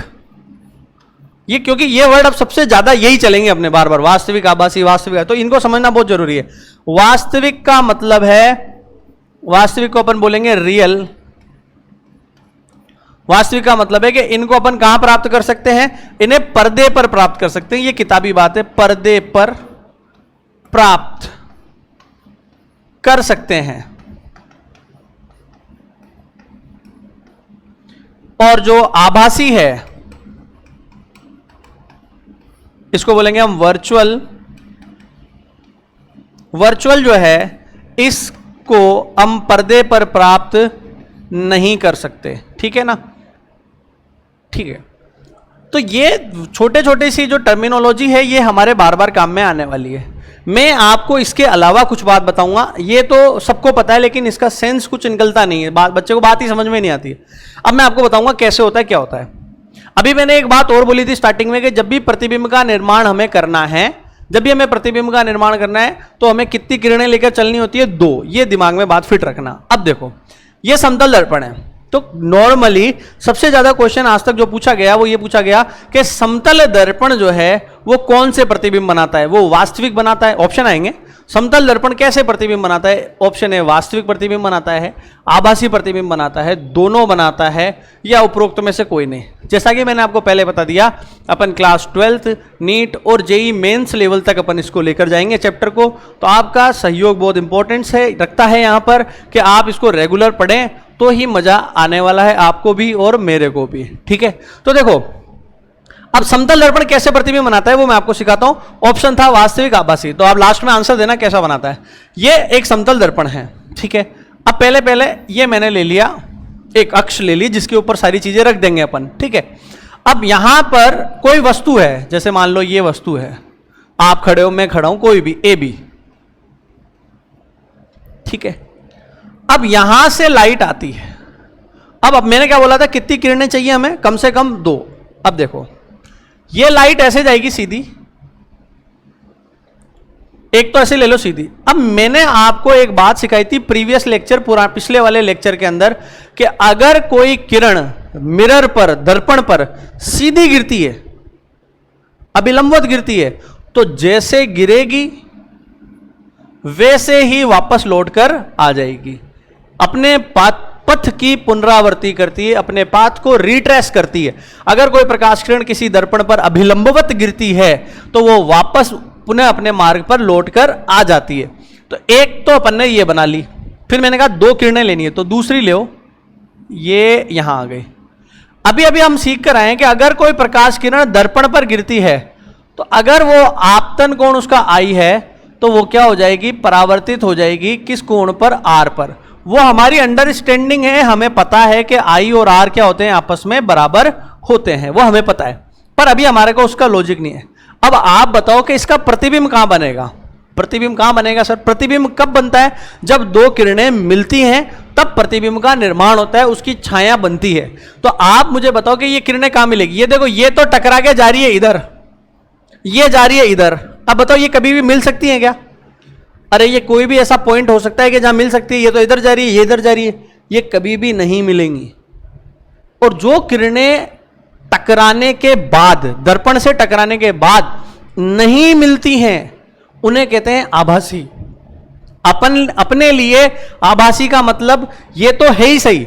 Speaker 1: ये क्योंकि ये वर्ड अब सबसे ज्यादा यही चलेंगे अपने बार बार, वास्तविक, आभासी, वास्तविक, तो इनको समझना बहुत जरूरी है। वास्तविक का मतलब है, वास्तविक को अपन बोलेंगे रियल। वास्तविक का मतलब है कि इनको अपन कहां प्राप्त कर सकते हैं? इन्हें पर्दे पर प्राप्त कर सकते हैं। ये किताबी बात है, पर्दे पर प्राप्त कर सकते हैं। और जो आभासी है इसको बोलेंगे हम वर्चुअल। वर्चुअल जो है इसको हम पर्दे पर प्राप्त नहीं कर सकते, ठीक है ना। ठीक है, तो ये छोटे छोटे सी जो टर्मिनोलॉजी है ये हमारे बार बार काम में आने वाली है। मैं आपको इसके अलावा कुछ बात बताऊंगा, ये तो सबको पता है लेकिन इसका सेंस कुछ निकलता नहीं है, बच्चे को बात ही समझ में नहीं आती है। अब मैं आपको बताऊंगा कैसे होता है, क्या होता है। अभी मैंने एक बात और बोली थी स्टार्टिंग में कि जब भी प्रतिबिंब का निर्माण हमें करना है, जब भी हमें प्रतिबिंब का निर्माण करना है तो हमें कितनी किरणें लेकर चलनी होती है, 2। ये दिमाग में बात फिट रखना। अब देखो ये समतल दर्पण है, तो नॉर्मली सबसे ज्यादा क्वेश्चन आज तक जो पूछा गया वो ये पूछा गया कि समतल दर्पण जो है वो कौन से प्रतिबिंब बनाता है, वो वास्तविक बनाता है। ऑप्शन आएंगे, समतल दर्पण कैसे प्रतिबिंब बनाता है। ऑप्शन है वास्तविक प्रतिबिंब बनाता है, आभासी प्रतिबिंब बनाता है, दोनों बनाता है, या उपरोक्त में से कोई नहीं। जैसा कि मैंने आपको पहले बता दिया, अपन क्लास 12th नीट और जेई मेंस लेवल तक अपन इसको लेकर जाएंगे चैप्टर को। तो आपका सहयोग बहुत इंपॉर्टेंस है रखता है यहाँ पर कि आप इसको रेगुलर पढ़ें तो ही मजा आने वाला है आपको भी और मेरे को भी, ठीक है। तो देखो अब समतल दर्पण कैसे प्रतिबिंब बनाता है वो मैं आपको सिखाता हूं। ऑप्शन था वास्तविक, आभासी, तो आप लास्ट में आंसर देना कैसा बनाता है। ये एक समतल दर्पण है, ठीक है। अब पहले ये मैंने ले लिया, एक अक्ष ले ली जिसके ऊपर सारी चीजें रख देंगे अपन, ठीक है। अब यहां पर कोई वस्तु है, जैसे मान लो ये वस्तु है, आप खड़े हो, मैं खड़ा हूं, कोई भी ए बी, ठीक है। अब यहां से लाइट आती है। अब मैंने क्या बोला था, कितनी किरणें चाहिए हमें, कम से कम 2। अब देखो ये लाइट ऐसे जाएगी सीधी, एक तो ऐसे ले लो सीधी। अब मैंने आपको एक बात सिखाई थी प्रीवियस लेक्चर, पिछले वाले लेक्चर के अंदर, कि अगर कोई किरण मिरर पर, दर्पण पर सीधी गिरती है, अभिलंबवत गिरती है, तो जैसे गिरेगी वैसे ही वापस लौटकर आ जाएगी। अपने पथ की पुनरावृत्ति करती है, अपने पाथ को रिट्रेस करती है। अगर कोई प्रकाश किरण किसी दर्पण पर अभिलंबवत गिरती है तो वो वापस पुनः अपने मार्ग पर लौटकर आ जाती है। तो एक तो अपन ने ये बना ली, फिर मैंने कहा 2 किरणें लेनी है, तो दूसरी लो, ये यहां आ गई। अभी हम सीख कर आए कि अगर कोई प्रकाश किरण दर्पण पर गिरती है तो अगर वो आपतन कोण उसका आई है तो वो क्या हो जाएगी, परावर्तित हो जाएगी किस कोण पर, आर पर। वो हमारी अंडरस्टैंडिंग है, हमें पता है कि आई और आर क्या होते हैं, आपस में बराबर होते हैं, वो हमें पता है। पर अभी हमारे को उसका लॉजिक नहीं है। अब आप बताओ कि इसका प्रतिबिंब कहां बनेगा। प्रतिबिंब कहां बनेगा सर? प्रतिबिंब कब बनता है, जब 2 किरणें मिलती हैं तब प्रतिबिंब का निर्माण होता है, उसकी छाया बनती है। तो आप मुझे बताओ कि ये किरणें कहां मिलेगी। ये देखो, ये तो टकरा के जा रही है इधर, ये जा रही है इधर। अब बताओ ये कभी भी मिल सकती है क्या? अरे ये कोई भी ऐसा पॉइंट हो सकता है कि जहां मिल सकती है, ये तो इधर जा रही है, ये इधर जा रही है, ये कभी भी नहीं मिलेंगी। और जो किरणें टकराने के बाद, दर्पण से टकराने के बाद नहीं मिलती हैं, उन्हें कहते हैं आभासी। अपने लिए आभासी का मतलब ये तो है ही सही।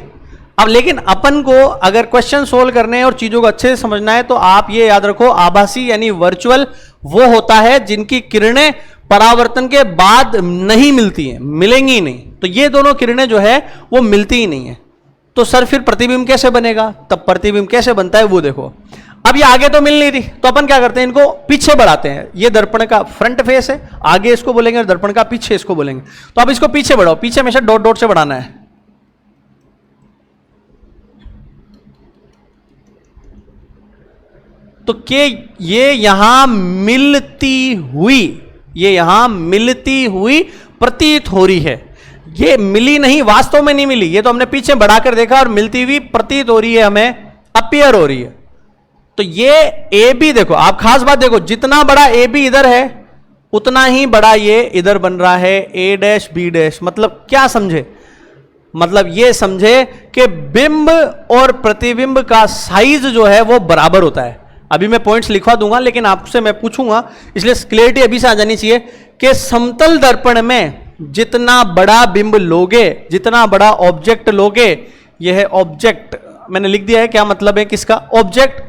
Speaker 1: अब लेकिन अपन को अगर क्वेश्चन सोल्व करने हैं और चीजों को अच्छे से समझना है तो आप ये याद रखो, आभासी यानी वर्चुअल वो होता है जिनकी किरणें परावर्तन के बाद नहीं मिलती हैं, मिलेंगी ही नहीं। तो ये दोनों किरणें जो है वो मिलती ही नहीं है। तो सर फिर प्रतिबिंब कैसे बनेगा? तब प्रतिबिंब कैसे बनता है वो देखो। अब ये आगे तो मिल नहीं रही, तो अपन क्या करते हैं, इनको पीछे बढ़ाते हैं। ये दर्पण का फ्रंट फेस है, आगे इसको बोलेंगे, और दर्पण का पीछे इसको बोलेंगे। तो अब इसको पीछे बढ़ाओ, पीछे हमेशा डॉट डॉट से बढ़ाना है। तो के ये यहां मिलती हुई, ये यहां मिलती हुई प्रतीत हो रही है। ये मिली नहीं, वास्तव में नहीं मिली, ये तो हमने पीछे बढ़ाकर देखा और मिलती हुई प्रतीत हो रही है, हमें अपियर हो रही है। तो ये ए बी देखो, आप खास बात देखो, जितना बड़ा ए बी इधर है उतना ही बड़ा ये इधर बन रहा है, ए डैश बी डैश। मतलब क्या समझे? मतलब ये समझे कि बिंब और प्रतिबिंब का साइज जो है वो बराबर होता है। अभी मैं पॉइंट्स लिखवा दूंगा, लेकिन आपसे मैं पूछूंगा, इसलिए क्लियरिटी अभी से आ जानी चाहिए कि समतल दर्पण में जितना बड़ा बिंब लोगे, जितना बड़ा ऑब्जेक्ट लोगे, यह है ऑब्जेक्ट, मैंने लिख दिया है क्या मतलब है किसका, ऑब्जेक्ट।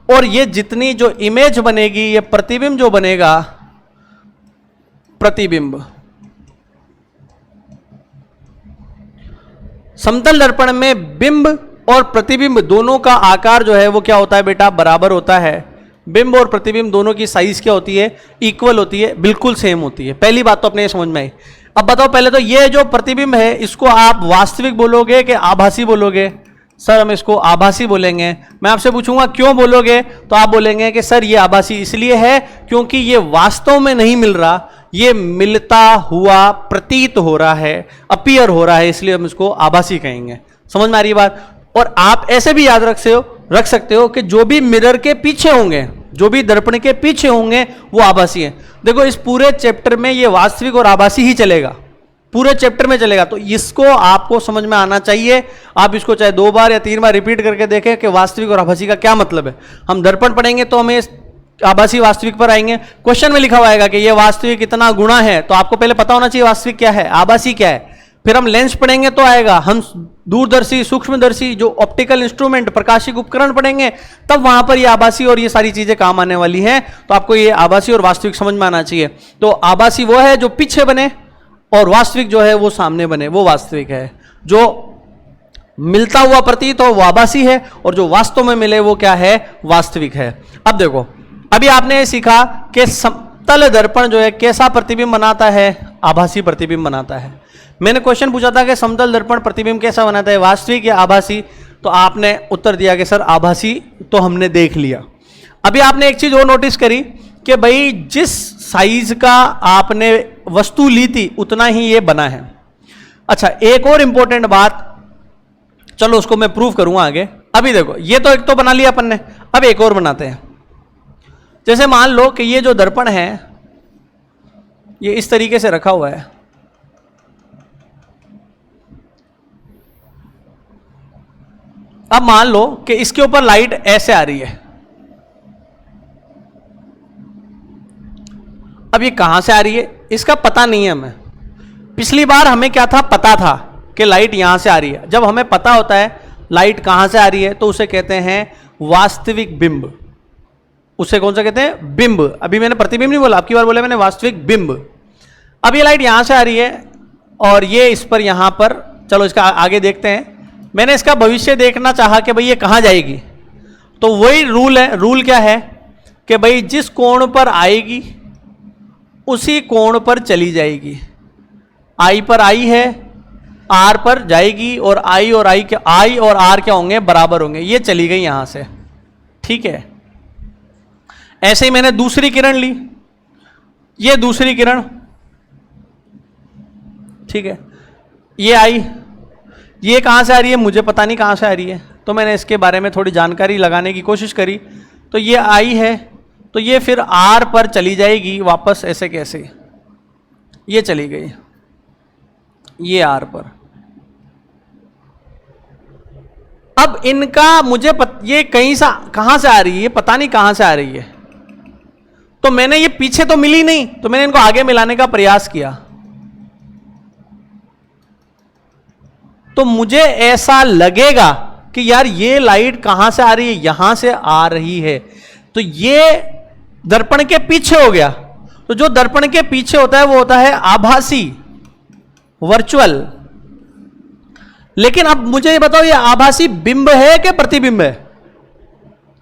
Speaker 1: और ये जितनी जो इमेज बनेगी, ये प्रतिबिंब जो बनेगा, प्रतिबिंब। समतल दर्पण में बिंब और प्रतिबिंब दोनों का आकार जो है वो क्या होता है बेटा, बराबर होता है। बिंब और प्रतिबिंब दोनों की साइज क्या होती है, इक्वल होती है, बिल्कुल सेम होती है। पहली बात तो अपने समझ में आई। अब बताओ पहले तो ये जो प्रतिबिंब है इसको आप वास्तविक बोलोगे कि आभासी बोलोगे? सर हम इसको आभासी बोलेंगे। मैं आपसे पूछूंगा क्यों बोलोगे, तो आप बोलेंगे कि सर ये आभासी इसलिए है क्योंकि ये वास्तव में नहीं मिल रहा, ये मिलता हुआ प्रतीत हो रहा है, अपीयर हो रहा है, इसलिए हम इसको आभासी कहेंगे। समझ में आ रही बात? और आप ऐसे भी याद रख सकते हो कि जो भी मिरर के पीछे होंगे, जो भी दर्पण के पीछे होंगे वो आभासी है। देखो इस पूरे चैप्टर में ये वास्तविक और आभासी ही चलेगा, पूरे चैप्टर में चलेगा। तो इसको आपको समझ में आना चाहिए। आप इसको चाहे 2 बार या 3 बार रिपीट करके देखें कि वास्तविक और आभासी का क्या मतलब है। हम दर्पण पढ़ेंगे तो हमें आभासी वास्तविक पर आएंगे। क्वेश्चन में लिखा हुआ आएगा कि ये वास्तविक इतना गुणा है, तो आपको पहले पता होना चाहिए वास्तविक क्या है, आभासी क्या है। फिर हम लेंस पढ़ेंगे तो आएगा, हम दूरदर्शी, सूक्ष्मदर्शी, जो ऑप्टिकल इंस्ट्रूमेंट, प्रकाशिक उपकरण पढ़ेंगे, तब वहां पर ये आभासी और ये सारी चीजें काम आने वाली हैं। तो आपको ये आभासी और वास्तविक समझ में आना चाहिए। तो आभासी वो है जो पीछे बने, और वास्तविक जो है वो सामने बने, वो वास्तविक है। जो मिलता हुआ प्रतीत हो वो आभासी है, और जो वास्तव में मिले वो क्या है, वास्तविक है। अब देखो, अभी आपने सीखा कि समतल दर्पण जो है कैसा प्रतिबिंब बनाता है, आभासी प्रतिबिंब बनाता है। मैंने क्वेश्चन पूछा था कि समतल दर्पण प्रतिबिंब कैसा बनाता है, वास्तविक या आभासी, तो आपने उत्तर दिया कि सर आभासी। तो हमने देख लिया। अभी आपने एक चीज और नोटिस करी कि भाई जिस साइज का आपने वस्तु ली थी उतना ही ये बना है। अच्छा, एक और इंपॉर्टेंट बात, चलो उसको मैं प्रूव करूंगा आगे। अभी देखो, ये तो एक तो बना लिया अपन ने, अब एक और बनाते हैं। जैसे मान लो कि ये जो दर्पण है ये इस तरीके से रखा हुआ है। अब मान लो कि इसके ऊपर लाइट ऐसे आ रही है। अब ये कहां से आ रही है इसका पता नहीं है हमें। पिछली बार हमें क्या था, पता था कि लाइट यहां से आ रही है। जब हमें पता होता है लाइट कहां से आ रही है तो उसे कहते हैं वास्तविक बिंब। उसे कौन सा कहते हैं, बिंब। अभी मैंने प्रतिबिंब नहीं बोला, आपकी बार बोला मैंने वास्तविक बिंब। अब ये लाइट यहां से आ रही है और ये इस पर यहां पर, चलो इसका आगे देखते हैं। मैंने इसका भविष्य देखना चाहा कि भाई ये कहां जाएगी, तो वही रूल है। रूल क्या है कि भाई जिस कोण पर आएगी उसी कोण पर चली जाएगी। आई पर आई है, आर पर जाएगी, और आई और आर क्या होंगे, बराबर होंगे। ये चली गई यहां से, ठीक है। ऐसे ही मैंने दूसरी किरण ली, ये दूसरी किरण, ठीक है। ये आई, ये कहां से आ रही है मुझे पता नहीं कहां से आ रही है, तो मैंने इसके बारे में थोड़ी जानकारी लगाने की कोशिश करी। तो ये आई है, तो ये फिर आर पर चली जाएगी वापस, ऐसे कैसे, ये चली गई, ये आर पर। अब इनका मुझे ये कहां से आ रही है, ये पता नहीं कहां से आ रही है। तो मैंने ये पीछे तो मिली नहीं, तो मैंने इनको आगे मिलाने का प्रयास किया। तो मुझे ऐसा लगेगा कि यार ये लाइट कहां से आ रही है, यहां से आ रही है। तो ये दर्पण के पीछे हो गया। तो जो दर्पण के पीछे होता है वो होता है आभासी, वर्चुअल। लेकिन अब मुझे ये बताओ, ये आभासी बिंब है कि प्रतिबिंब है?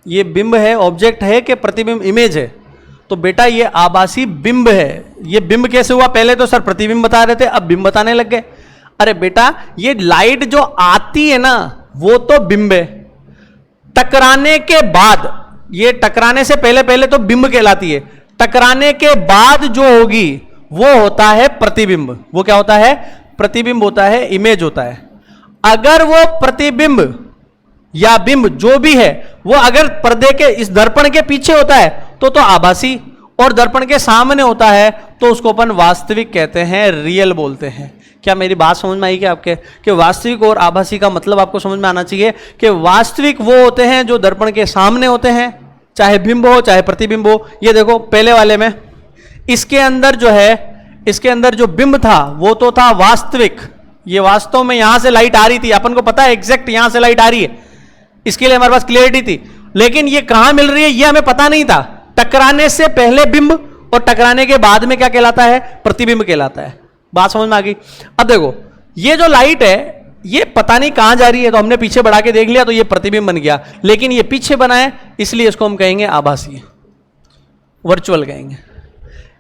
Speaker 1: ये बिंब है, ऑब्जेक्ट है कि प्रतिबिंब, इमेज है? तो बेटा ये आभासी बिंब है। ये बिंब कैसे हुआ? पहले तो सर प्रतिबिंब बता रहे थे, अब बिंब बताने लग गए। अरे बेटा ये लाइट जो आती है ना वो तो बिंब है, टकराने के बाद, ये टकराने से पहले पहले तो बिंब कहलाती है, टकराने के बाद जो होगी वो होता है प्रतिबिंब। वो क्या होता है? प्रतिबिंब होता है, इमेज होता है। अगर वो प्रतिबिंब या बिंब जो भी है वो अगर पर्दे के इस दर्पण के पीछे होता है तो आभासी, और दर्पण के सामने होता है तो उसको अपन वास्तविक कहते हैं, रियल बोलते हैं। क्या मेरी बात समझ में आई कि आपके कि वास्तविक और आभासी का मतलब आपको समझ में आना चाहिए कि वास्तविक वो होते हैं जो दर्पण के सामने होते हैं, चाहे बिंब हो चाहे प्रतिबिंब हो। ये देखो पहले वाले में इसके अंदर जो है, इसके अंदर जो बिंब था वो तो था वास्तविक। ये वास्तव में यहां से लाइट आ रही थी, अपन को पता है एग्जैक्ट यहां से लाइट आ रही है, इसके लिए हमारे पास क्लियरिटी थी। लेकिन ये कहां मिल रही है ये हमें पता नहीं था। टकराने से पहले बिंब और टकराने के बाद में क्या कहलाता है? प्रतिबिंब कहलाता है। बात समझ में आ गई? अब देखो ये जो लाइट है ये पता नहीं कहां जा रही है, तो हमने पीछे बढ़ा के देख लिया तो ये प्रतिबिंब बन गया, लेकिन ये पीछे बना है इसलिए इसको हम कहेंगे आभासी। वर्चुअल कहेंगे।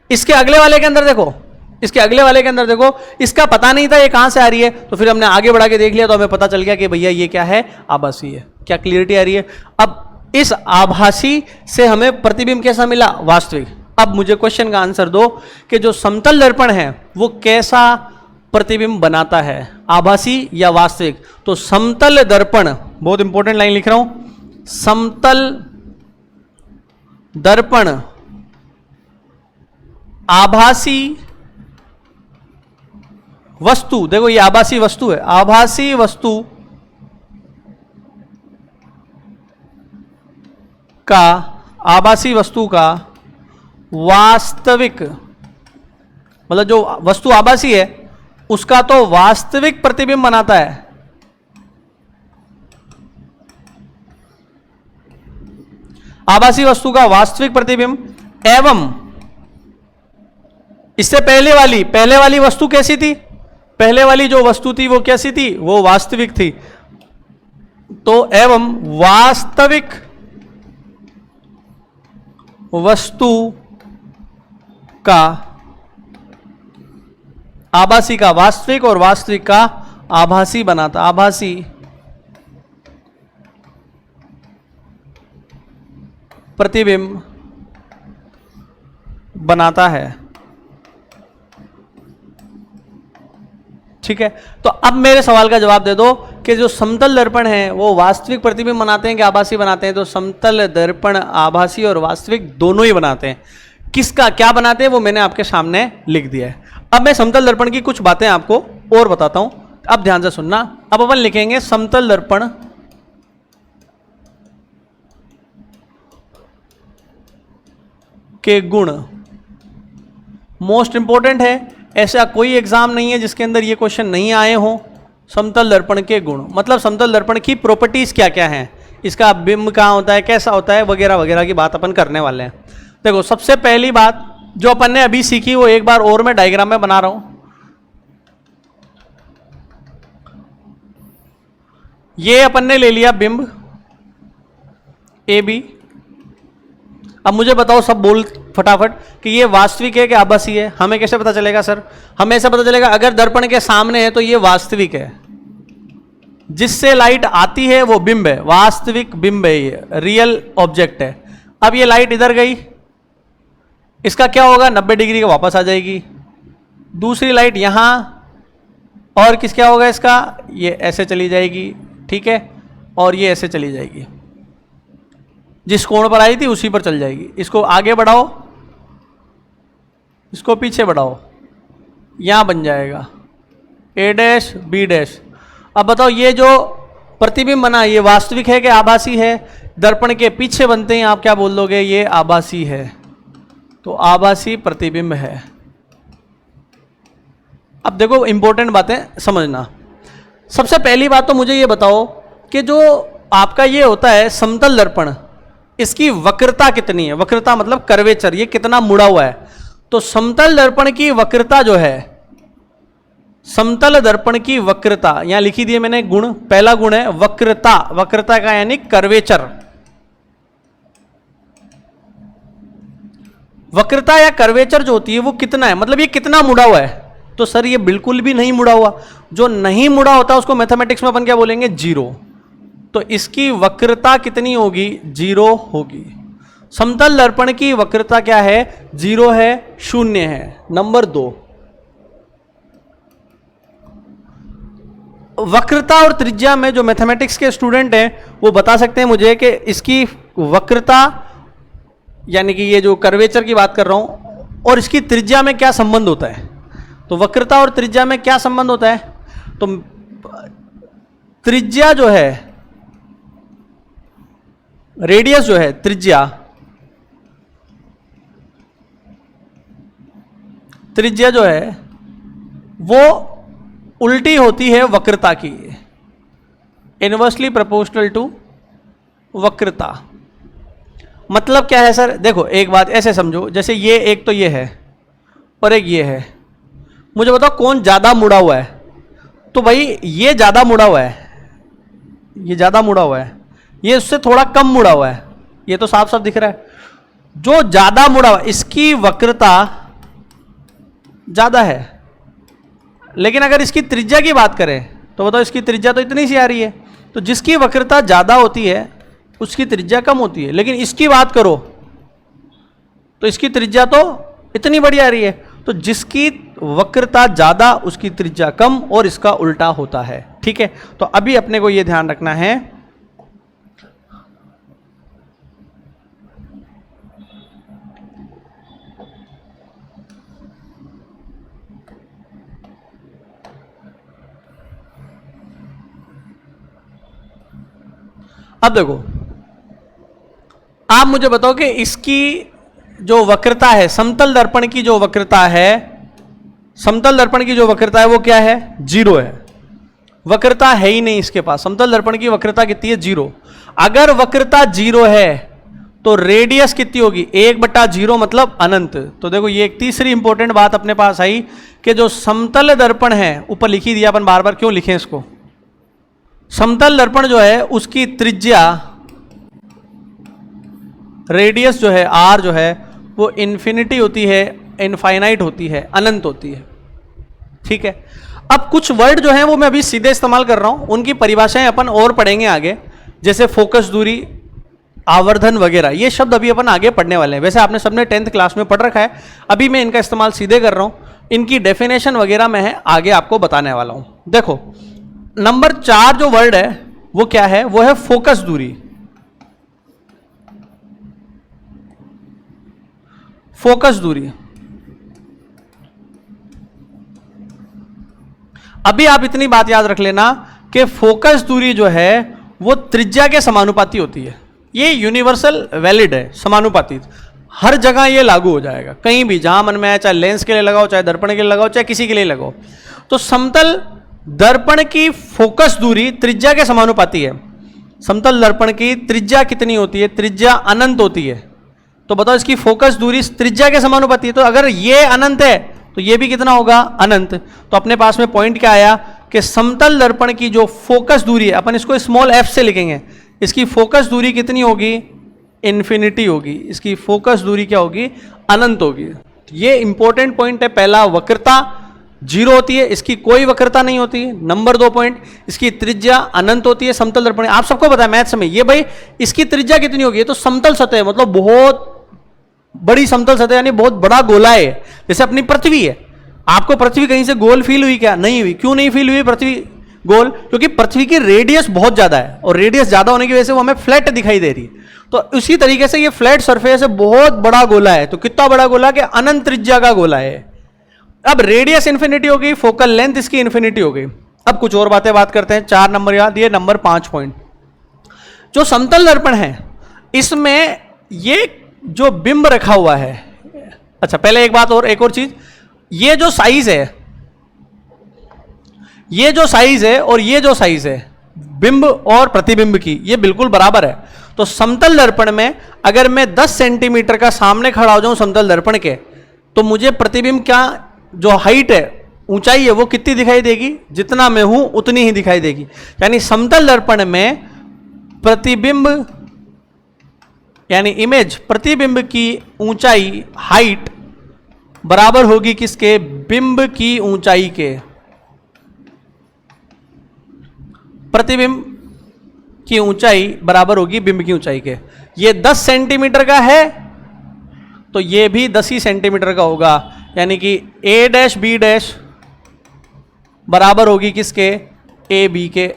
Speaker 1: इसके अगले वाले के अंदर देखो, इसके अगले वाले के अंदर देखो, इसका पता नहीं था ये कहां से आ रही है, तो फिर हमने आगे बढ़ा के देख लिया तो हमें पता चल गया कि भैया ये क्या है, आभासी है। क्या क्लियरिटी आ रही है? अब इस आभासी से हमें प्रतिबिंब कैसा मिला? वास्तविक। अब मुझे क्वेश्चन का आंसर दो कि जो समतल दर्पण है वो कैसा प्रतिबिंब बनाता है, आभासी या वास्तविक? तो समतल दर्पण, बहुत इंपॉर्टेंट लाइन लिख रहा हूं, समतल दर्पण आभासी वस्तु, देखो ये आभासी वस्तु है, आभासी वस्तु का, आभासी वस्तु का वास्तविक, मतलब जो वस्तु आभासी है उसका तो वास्तविक प्रतिबिंब बनाता है। आभासी वस्तु का वास्तविक प्रतिबिंब एवं इससे पहले वाली वस्तु कैसी थी? पहले वाली जो वस्तु थी वो कैसी थी? वो वास्तविक थी। तो एवं वास्तविक वस्तु का आभासी का वास्तविक और वास्तविक का आभासी बनाता, आभासी प्रतिबिंब बनाता है। ठीक है, तो अब मेरे सवाल का जवाब दे दो कि जो समतल दर्पण है वो वास्तविक प्रतिबिंब बनाते हैं कि आभासी बनाते हैं? तो समतल दर्पण आभासी और वास्तविक दोनों ही बनाते हैं। किसका क्या बनाते हैं वो मैंने आपके सामने लिख दिया है। अब मैं समतल दर्पण की कुछ बातें आपको और बताता हूं, अब ध्यान से सुनना। अब अपन लिखेंगे समतल दर्पण के गुण। मोस्ट इंपॉर्टेंट है, ऐसा कोई एग्जाम नहीं है जिसके अंदर ये क्वेश्चन नहीं आए हो। समतल दर्पण के गुण मतलब समतल दर्पण की प्रॉपर्टीज क्या क्या हैं, इसका बिंब कहाँ होता है, कैसा होता है, वगैरह वगैरह की बात अपन करने वाले हैं। देखो सबसे पहली बात जो अपन ने अभी सीखी वो एक बार और मैं डायग्राम में बना रहा हूं। ये अपन ने ले लिया बिंब ए बी। अब मुझे बताओ सब बोल फटाफट कि ये वास्तविक है कि आभासी है? हमें कैसे पता चलेगा सर? हमें ऐसा पता चलेगा अगर दर्पण के सामने है तो ये वास्तविक है, जिससे लाइट आती है वो बिंब है, वास्तविक बिंब है, ये रियल ऑब्जेक्ट है। अब ये लाइट इधर गई, इसका क्या होगा? 90 डिग्री का वापस आ जाएगी। दूसरी लाइट यहां, और किस क्या होगा इसका? ये ऐसे चली जाएगी, ठीक है, और ये ऐसे चली जाएगी, जिस कोण पर आई थी उसी पर चल जाएगी। इसको आगे बढ़ाओ, इसको पीछे बढ़ाओ, यहां बन जाएगा ए डैश बी डैश। अब बताओ ये जो प्रतिबिंब बना ये वास्तविक है कि आभासी है? दर्पण के पीछे बनते हैं, आप क्या बोल दोगे? ये आभासी है, तो आभासी प्रतिबिंब है। अब देखो इंपॉर्टेंट बातें समझना। सबसे पहली बात तो मुझे ये बताओ कि जो आपका ये होता है समतल दर्पण, इसकी वक्रता कितनी है? वक्रता मतलब कर्वेचर, ये कितना मुड़ा हुआ है? तो समतल दर्पण की वक्रता जो है, समतल दर्पण की वक्रता यहां लिखी दी है मैंने गुण। पहला गुण है वक्रता, वक्रता का यानी कर्वेचर। वक्रता या कर्वेचर जो होती है वो कितना है, मतलब ये कितना मुड़ा हुआ है? तो सर ये बिल्कुल भी नहीं मुड़ा हुआ। जो नहीं मुड़ा होता उसको मैथमेटिक्स में अपन क्या बोलेंगे? जीरो। तो इसकी वक्रता कितनी होगी? जीरो होगी। समतल दर्पण की वक्रता क्या है? जीरो है, शून्य है। नंबर 2, वक्रता और त्रिज्या में जो मैथमेटिक्स के स्टूडेंट हैं वो बता सकते हैं मुझे कि इसकी वक्रता यानी कि ये जो कर्वेचर की बात कर रहा हूं और इसकी त्रिज्या में क्या संबंध होता है? तो वक्रता और त्रिज्या में क्या संबंध होता है? तो त्रिज्या जो है, रेडियस जो है, त्रिज्या जो है वो उल्टी होती है वक्रता की, इनवर्सली प्रोपोर्शनल टू वक्रता। मतलब क्या है सर? देखो एक बात ऐसे समझो, जैसे ये एक तो ये है और एक ये है, मुझे बताओ कौन ज्यादा मुड़ा हुआ है? तो भाई ये ज्यादा मुड़ा हुआ है, ये ज्यादा मुड़ा हुआ है, ये उससे थोड़ा कम मुड़ा हुआ है, ये तो साफ साफ दिख रहा है। जो ज्यादा मुड़ा हुआ इसकी वक्रता ज्यादा है, लेकिन अगर इसकी त्रिज्या की बात करें तो बताओ इसकी त्रिज्या तो इतनी सी आ रही है, तो जिसकी वक्रता ज्यादा होती है उसकी त्रिज्या कम होती है, लेकिन इसकी बात करो तो इसकी त्रिज्या तो इतनी बड़ी आ रही है, तो जिसकी वक्रता ज्यादा उसकी त्रिज्या कम और इसका उल्टा होता है। ठीक है, तो अभी अपने को यह ध्यान रखना है अब देखो आप मुझे बताओ कि इसकी जो वक्रता है समतल दर्पण की जो वक्रता है, समतल दर्पण की जो वक्रता है वो क्या है? 0 है। वक्रता है ही नहीं इसके पास, समतल दर्पण की वक्रता कितनी है? 0। अगर वक्रता 0 है तो रेडियस कितनी होगी? 1/0 मतलब अनंत। तो देखो ये एक तीसरी इंपॉर्टेंट बात अपने पास आई कि जो समतल दर्पण है, ऊपर लिखी दिया, अपन बार बार क्यों लिखें इसको, समतल दर्पण जो है उसकी त्रिज्या रेडियस जो है आर जो है वो इन्फिनिटी होती है, इनफाइनाइट होती है, अनंत होती है। ठीक है, अब कुछ वर्ड जो हैं वो मैं अभी सीधे इस्तेमाल कर रहा हूं, उनकी परिभाषाएं अपन और पढ़ेंगे आगे, जैसे फोकस दूरी, आवर्धन वगैरह, ये शब्द अभी अपन आगे पढ़ने वाले हैं। वैसे आपने सबने 10th क्लास में पढ़ रखा है, अभी मैं इनका इस्तेमाल सीधे कर रहा हूं, इनकी डेफिनेशन वगैरह मैं आगे आपको बताने वाला हूं। देखो नंबर 4 जो वर्ड है वो क्या है? वो है फोकस दूरी। फोकस दूरी, अभी आप इतनी बात याद रख लेना कि फोकस दूरी जो है वो त्रिज्या के समानुपाती होती है। ये यूनिवर्सल वैलिड है, समानुपाती, हर जगह ये लागू हो जाएगा, कहीं भी जहां मन में आए, चाहे लेंस के लिए लगाओ, चाहे दर्पण के लिए लगाओ, चाहे किसी के लिए लगाओ। तो समतल दर्पण की फोकस दूरी त्रिज्या के समानुपाती है। समतल दर्पण की त्रिज्या कितनी होती है? त्रिज्या अनंत होती है। तो बताओ इसकी फोकस दूरी त्रिज्या के समानुपाती है, तो अगर ये अनंत है तो ये भी कितना होगा? अनंत। तो अपने पास में पॉइंट क्या आया कि समतल दर्पण की जो फोकस दूरी है, अपन इसको स्मॉल f से लिखेंगे, इसकी फोकस दूरी कितनी होगी? इन्फिनिटी होगी। इसकी फोकस दूरी क्या होगी? अनंत होगी। ये इंपॉर्टेंट पॉइंट है पहला, वक्रता 0 होती है, इसकी कोई वक्रता नहीं होती। नंबर 2 पॉइंट, इसकी त्रिज्या अनंत होती है समतल दर्पण। आप सबको पता है मैथ्स में, ये भाई इसकी त्रिज्या कितनी होगी? तो समतल सतह मतलब बहुत बड़ी समतल सतह, यानी बहुत बड़ा गोला है, जैसे अपनी पृथ्वी है। आपको पृथ्वी कहीं से गोल फील हुई क्या? नहीं हुई। क्यों नहीं फील हुई पृथ्वी गोल? क्योंकि पृथ्वी की रेडियस बहुत ज्यादा है, और रेडियस ज्यादा होने की वजह से वो हमें फ्लैट दिखाई दे रही है। तो उसी तरीके से ये फ्लैट सरफेस है, बहुत बड़ा गोला है। तो कितना बड़ा गोला? कि अनंत त्रिज्या का गोला है। अब रेडियस इंफिनिटी हो गई, फोकल लेंथ इसकी इंफिनिटी हो गई। अब कुछ और बात करते हैं। 4 नंबर याद, ये नंबर 5 पॉइंट, जो समतल दर्पण है इसमें ये जो बिंब रखा हुआ है, अच्छा पहले एक बात और, एक और चीज, ये जो साइज है, ये जो साइज है और ये जो साइज है बिंब और प्रतिबिंब की, ये बिल्कुल बराबर है। तो समतल दर्पण में अगर मैं 10 सेंटीमीटर का सामने खड़ा हो जाऊं समतल दर्पण के, तो मुझे प्रतिबिंब क्या जो हाइट है, ऊंचाई है, वो कितनी दिखाई देगी? जितना मैं हूं उतनी ही दिखाई देगी। यानी समतल दर्पण में प्रतिबिंब यानी इमेज, प्रतिबिंब की ऊंचाई, हाइट बराबर होगी किसके? बिंब की ऊंचाई के। प्रतिबिंब की ऊंचाई बराबर होगी बिंब की ऊंचाई के। ये 10 सेंटीमीटर का है तो ये भी 10 ही सेंटीमीटर का होगा, यानी कि a डैश b डैश बराबर होगी किसके? ए बी के।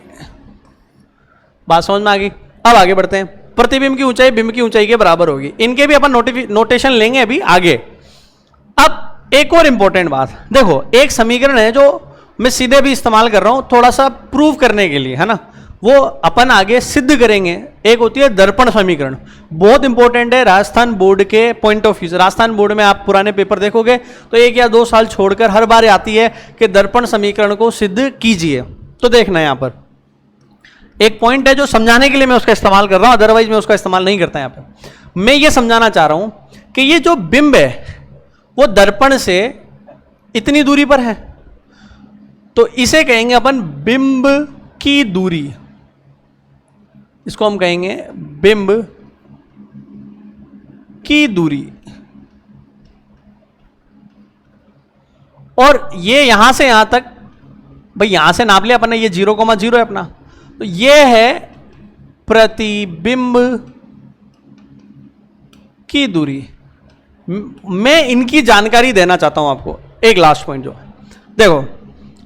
Speaker 1: बात समझ में आ गई? अब आगे बढ़ते हैं। प्रतिबिंब की ऊंचाई बिंब की ऊंचाई के बराबर होगी। इनके भी अपन नोटेशन लेंगे अभी आगे। अब एक और इंपॉर्टेंट बात देखो, एक समीकरण है जो मैं सीधे भी इस्तेमाल कर रहा हूं थोड़ा सा प्रूव करने के लिए, है ना, वो अपन आगे सिद्ध करेंगे। एक होती है दर्पण समीकरण, बहुत इंपॉर्टेंट है राजस्थान बोर्ड के पॉइंट ऑफ व्यू से। राजस्थान बोर्ड में आप पुराने पेपर देखोगे तो 1 या 2 साल छोड़कर हर बार आती है कि दर्पण समीकरण को सिद्ध कीजिए। तो देखना यहां पर एक पॉइंट है जो समझाने के लिए मैं उसका इस्तेमाल कर रहा हूं, अदरवाइज मैं उसका इस्तेमाल नहीं करता। यहां पर मैं ये समझाना चाह रहा हूं कि ये जो बिंब है वो दर्पण से इतनी दूरी पर है, तो इसे कहेंगे अपन बिंब की दूरी। इसको हम कहेंगे बिंब की दूरी, और ये यहां से यहां तक, भाई यहां से नाप लिया अपन ने, ये 0,0 है अपना, तो ये है प्रतिबिंब की दूरी। मैं इनकी जानकारी देना चाहता हूं आपको। एक लास्ट पॉइंट जो देखो,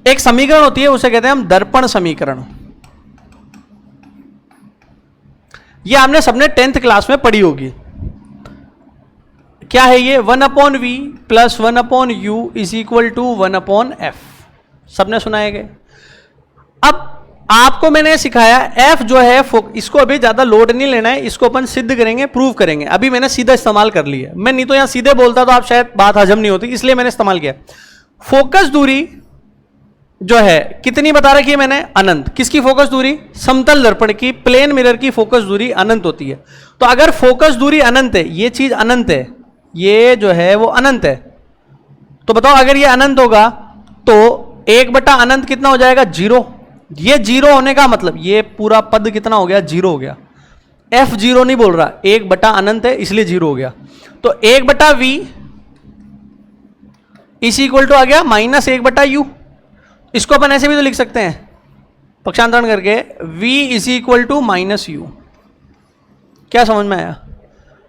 Speaker 1: एक समीकरण होती है, उसे कहते हैं हम दर्पण समीकरण। ये आपने सबने 10th क्लास में पढ़ी होगी। क्या है ये? 1/v plus 1/u is equal to 1/f। सबने सुना है क्या? अब आपको मैंने सिखाया f जो है, इसको अभी ज्यादा लोड नहीं लेना है, इसको अपन सिद्ध करेंगे, प्रूव करेंगे। अभी मैंने सीधा इस्तेमाल कर लिया, मैं नहीं तो यहां सीधे बोलता तो आप शायद बात हजम नहीं होती, इसलिए मैंने इस्तेमाल किया। फोकस दूरी जो है कितनी बता रखी है मैंने? अनंत। किसकी फोकस दूरी? समतल दर्पण की, प्लेन मिरर की फोकस दूरी अनंत होती है। तो अगर फोकस दूरी अनंत है, ये चीज अनंत है, ये जो है वो अनंत है, तो बताओ अगर ये अनंत होगा तो 1 अनंत कितना हो जाएगा? 0। ये 0 होने का मतलब ये पूरा पद कितना हो गया? 0 हो गया। f 0 नहीं बोल रहा, 1 अनंत है इसलिए 0 हो गया। तो 1/v इस इक्वल टू आ गया -1/u। इसको अपन ऐसे भी तो लिख सकते हैं पक्षांतरण करके, v is equal to -u। क्या समझ में आया?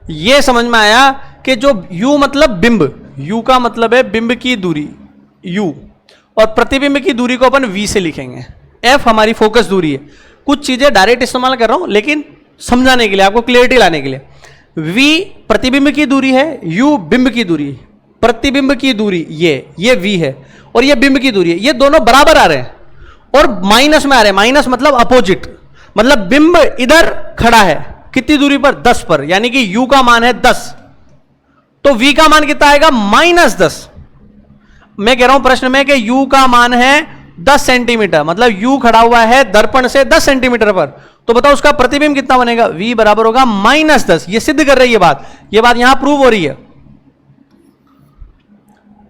Speaker 1: ये समझ में आया कि जो u मतलब बिंब, u का मतलब है बिंब की दूरी u, और प्रतिबिंब की दूरी को अपन v से लिखेंगे। f हमारी फोकस दूरी है। कुछ चीजें डायरेक्ट इस्तेमाल कर रहा हूं लेकिन समझाने के लिए, आपको क्लियरिटी लाने के लिए। v प्रतिबिंब की दूरी है, u बिंब की दूरी, प्रतिबिंब की दूरी ये v है, और ये बिंब की दूरी है। ये दोनों बराबर आ रहे हैं और माइनस में आ रहे हैं। माइनस मतलब अपोजिट, मतलब बिंब इधर खड़ा है कितनी दूरी पर? 10 पर, यानी कि u का मान है 10, तो v का मान कितना आएगा? -10। मैं कह रहा हूं प्रश्न में कि u का मान है 10 सेंटीमीटर, मतलब u खड़ा हुआ है दर्पण से 10 सेंटीमीटर पर, तो बताओ उसका प्रतिबिंब कितना बनेगा? v बराबर होगा -10। ये सिद्ध कर रही है ये बात यहां प्रूव हो रही है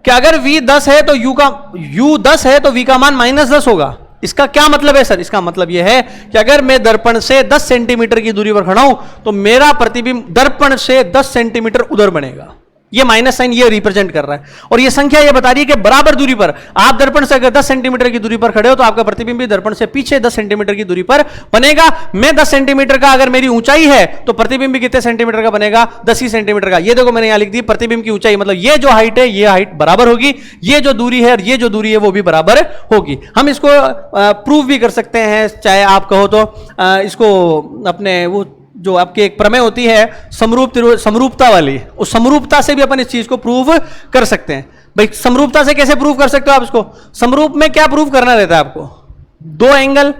Speaker 1: कि अगर v 10 है तो u 10 है तो v का मान -10 होगा। इसका क्या मतलब है सर? इसका मतलब यह है कि अगर मैं दर्पण से 10 सेंटीमीटर की दूरी पर खड़ा हूं तो मेरा प्रतिबिंब दर्पण से 10 सेंटीमीटर उधर बनेगा। ये माइनस साइन ये रिप्रेजेंट कर रहा है, और ये संख्या ये बता रही है कि बराबर दूरी पर, आप दर्पण से अगर 10 सेंटीमीटर की दूरी पर खड़े हो तो आपका प्रतिबिंब भी दर्पण से पीछे 10 सेंटीमीटर की दूरी पर बनेगा। मैं 10 सेंटीमीटर का अगर मेरी ऊंचाई है तो प्रतिबिंब भी कितने सेंटीमीटर का बनेगा? 10 ही सेंटीमीटर का। ये देखो मैंने यहां लिख दी प्रतिबिंब की ऊंचाई, मतलब ये जो हाइट है ये हाइट बराबर होगी, ये जो दूरी है और ये जो दूरी है वो भी बराबर होगी। हम इसको प्रूव भी कर सकते हैं, चाहे आप कहो तो इसको अपने वो जो आपकी एक प्रमेय होती है समरूपता वाली, उस समरूपता से भी अपन इस चीज को प्रूव कर सकते हैं। भाई समरूपता से कैसे प्रूव कर सकते हो आप इसको? समरूप में क्या प्रूव करना रहता है आपको? 2 एंगल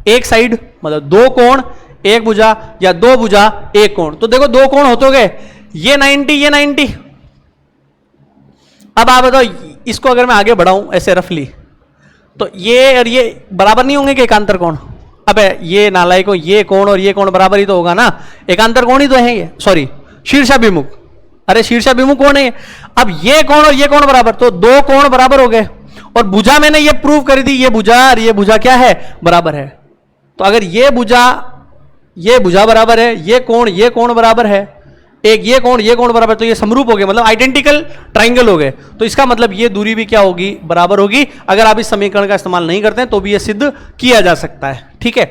Speaker 1: एक साइड, मतलब 2 कोण एक भुजा, या 2 भुजा एक कोण। तो देखो 2 कोण होते गए, ये 90 ये 90। अब आप बताओ इसको अगर मैं आगे बढ़ाऊं ऐसे रफली, तो ये और ये बराबर नहीं होंगे कि एकांतर कोण? अबे ये नालायक को, ये कोण और ये कोण बराबर ही तो होगा ना, एकांतर कोण ही तो है ये, सॉरी शीर्षाभिमुख। अरे शीर्षाभिमुख कोण है। अब ये कोण और ये कोण बराबर, तो 2 कोण बराबर हो गए, और भुजा मैंने ये प्रूव कर दी, ये भुजा और ये भुजा क्या है? बराबर है। तो अगर ये भुजा बराबर है, ये कोण बराबर है, एक ये कोण बराबर, तो ये समरूप हो गए, मतलब आइडेंटिकल ट्राइंगल हो गए। तो इसका मतलब ये दूरी भी क्या होगी? बराबर होगी। अगर आप इस समीकरण का इस्तेमाल नहीं करते हैं तो भी ये सिद्ध किया जा सकता है। ठीक है,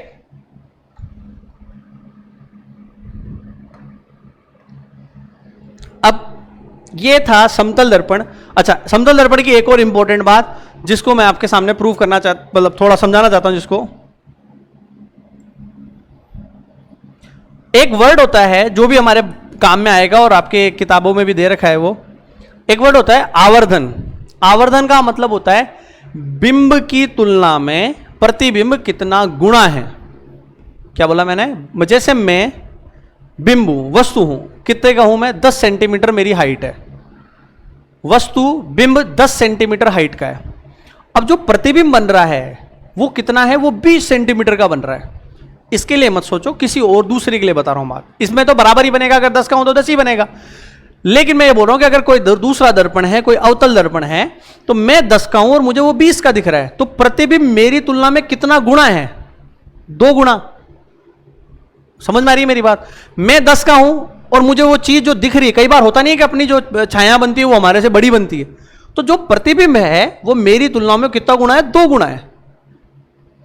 Speaker 1: अब ये था समतल दर्पण। अच्छा, समतल दर्पण की एक और इंपॉर्टेंट बात जिसको मैं आपके सामने प्रूव करना मतलब थोड़ा समझाना चाहता हूं, जिसको एक वर्ड होता है जो भी हमारे काम में आएगा और आपके किताबों में भी दे रखा है, वो एक वर्ड होता है आवर्धन। आवर्धन का मतलब होता है बिंब की तुलना में प्रतिबिंब कितना गुणा है। क्या बोला मैंने? जैसे मैं बिंब हूं, वस्तु हूं, कितने का हूं मैं? 10 सेंटीमीटर मेरी हाइट है, वस्तु बिंब 10 सेंटीमीटर हाइट का है। अब जो प्रतिबिंब बन रहा है वो कितना है? वो 20 सेंटीमीटर का बन रहा है। इसके लिए मत सोचो, किसी और दूसरे के लिए बता रहा हूं बात। इसमें तो बराबर ही बनेगा, अगर 10 का हूं तो 10 ही बनेगा। लेकिन मैं ये बोल रहा हूं कि अगर कोई दूसरा दर्पण है, कोई अवतल दर्पण है, तो मैं 10 का हूं और मुझे वो 20 का दिख रहा है, तो प्रतिबिंब मेरी तुलना में कितना गुणा है? 2 गुणा। समझ में आ रही है मेरी बात? मैं 10 का हूं और मुझे वो चीज जो दिख रही है, कई बार होता नहीं है कि अपनी जो छाया बनती है वो हमारे से बड़ी बनती है, तो जो प्रतिबिंब है वो मेरी तुलना में कितना गुना है? 2 गुना है।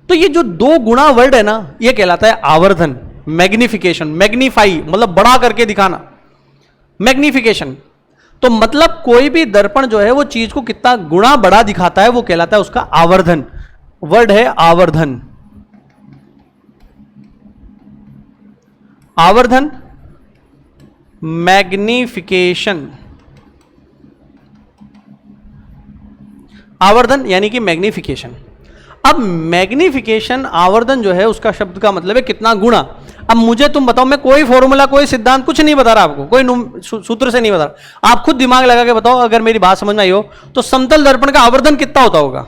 Speaker 1: तो ये जो 2 गुना वर्ड है ना, ये कहलाता है आवर्धन, मैग्निफिकेशन। मैग्नीफाई मतलब बड़ा करके दिखाना, मैग्निफिकेशन। तो मतलब कोई भी दर्पण जो है वो चीज को कितना गुना बड़ा दिखाता है वो कहलाता है उसका आवर्धन। वर्ड है आवर्धन। आवर्धन, मैग्निफिकेशन। आवर्धन यानी कि मैग्निफिकेशन। अब मैग्निफिकेशन, आवर्धन जो है उसका शब्द का मतलब है कितना गुना। अब मुझे तुम बताओ, मैं कोई फॉर्मूला, कोई सिद्धांत कुछ नहीं बता रहा आपको, कोई सूत्र से नहीं बता रहा, आप खुद दिमाग लगा के बताओ। अगर मेरी बात समझ में आई हो तो समतल दर्पण का आवर्धन कितना होता होगा?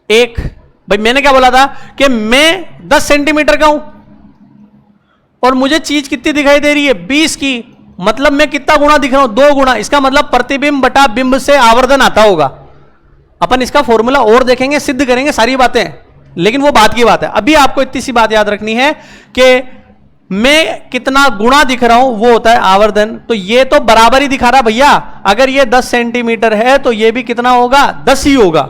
Speaker 1: 1। भाई मैंने क्या बोला था कि मैं 10 सेंटीमीटर का हूं और मुझे चीज कितनी दिखाई दे रही है? 20 की। मतलब मैं कितना गुना दिख रहा हूं? 2 गुना। इसका मतलब प्रतिबिंब बटा बिंब से आवर्धन आता होगा। अपन इसका फॉर्मूला और देखेंगे, सिद्ध करेंगे सारी बातें, लेकिन वो बात की बात है। अभी आपको इतनी सी बात याद रखनी है कि मैं कितना गुना दिख रहा हूं वो होता है आवर्धन। तो ये तो बराबर ही दिखा रहा भैया, अगर ये 10 सेंटीमीटर है तो ये भी कितना होगा? 10 ही होगा।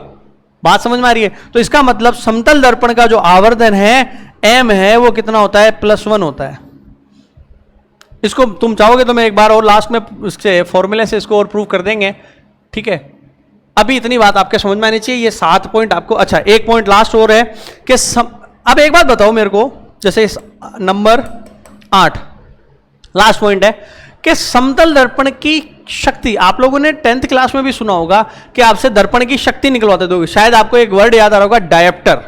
Speaker 1: बात समझ में आ रही है? तो इसका मतलब समतल दर्पण का जो आवर्धन है m है वो कितना होता है? +1 होता है। इसको तुम चाहोगे तो मैं एक बार और लास्ट में इससे फॉर्मूले से इसको और प्रूव कर देंगे, ठीक है। अभी इतनी बात आपके समझ में आनी चाहिए। ये 7 पॉइंट आपको, अच्छा एक पॉइंट लास्ट और है कि अब एक बात बताओ मेरे को, जैसे नंबर 8 लास्ट पॉइंट है कि समतल दर्पण की शक्ति। आप लोगों ने 10th क्लास में भी सुना होगा कि आपसे दर्पण की शक्ति निकलवाते दोगे। शायद आपको एक वर्ड याद आ रहा होगा, डायोप्टर।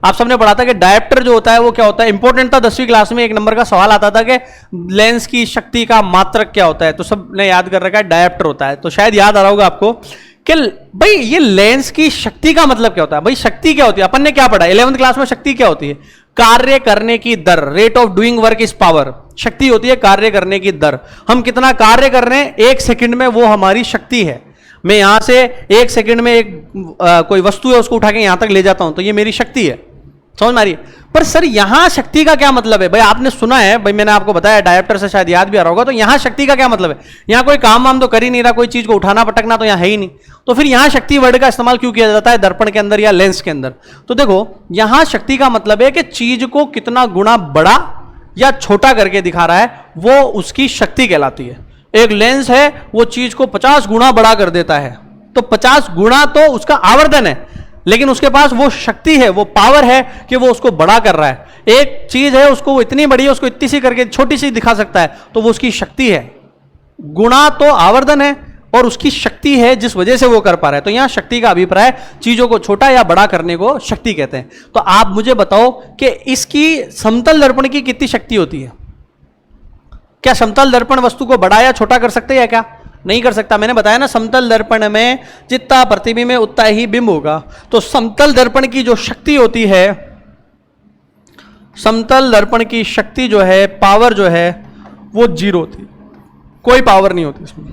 Speaker 1: आप सबने पढ़ा था कि डायोप्टर जो होता है वो क्या होता है? इंपॉर्टेंट था 10वीं क्लास में, 1 नंबर का सवाल आता था कि लेंस की शक्ति का मात्रक क्या होता है, तो सबने याद कर रखा है डायोप्टर होता है। तो शायद याद आ रहा होगा आपको कि भाई ये लेंस की शक्ति का मतलब क्या होता है? भाई शक्ति क्या होती है? अपन ने क्या पढ़ा 11th क्लास में? शक्ति क्या होती है? कार्य करने की दर। Rate of doing work is power. शक्ति होती है कार्य करने की दर। हम कितना कार्य कर रहे हैं 1 सेकंड में, वो हमारी शक्ति है। मैं यहां से 1 सेकंड में कोई वस्तु है उसको उठा के यहां तक ले जाता हूं, तो ये मेरी शक्ति है। समझ में आ रही है? पर सर यहां शक्ति का क्या मतलब है? भाई आपने सुना है, भाई मैंने आपको बताया डायोप्टर से शायद याद भी आ रहा होगा। तो यहां शक्ति का क्या मतलब है? यहां कोई काम वाम तो कर ही नहीं रहा, कोई चीज को उठाना पटकना तो यहां है ही नहीं, तो फिर यहां शक्ति वर्ड का इस्तेमाल क्यों किया जाता है दर्पण के अंदर या लेंस के अंदर? तो देखो यहां शक्ति का मतलब है कि चीज को कितना गुना बड़ा या छोटा करके दिखा रहा है, वो उसकी शक्ति कहलाती है। एक लेंस है वो चीज को 50 गुना बड़ा कर देता है, तो 50 गुना तो उसका आवर्धन है, लेकिन उसके पास वो शक्ति है, वो पावर है कि वो उसको बड़ा कर रहा है। एक चीज है उसको वो इतनी बड़ी है, उसको इतनी सी करके छोटी सी दिखा सकता है, तो वो उसकी शक्ति है। गुणा तो आवर्धन है और उसकी शक्ति है जिस वजह से वो कर पा रहा है। तो यहां शक्ति का अभिप्राय चीजों को छोटा या बड़ा करने को शक्ति कहते हैं। तो आप मुझे बताओ कि इसकी समतल दर्पण की कितनी शक्ति होती है? क्या समतल दर्पण वस्तु को बड़ा या छोटा कर सकते हैं क्या? नहीं कर सकता। मैंने बताया ना, समतल दर्पण में जितना प्रतिबिंब है उतना ही बिंब होगा। तो समतल दर्पण की जो शक्ति होती है, समतल दर्पण की शक्ति जो है, पावर जो है, वो 0 होती, कोई पावर नहीं होती इसमें।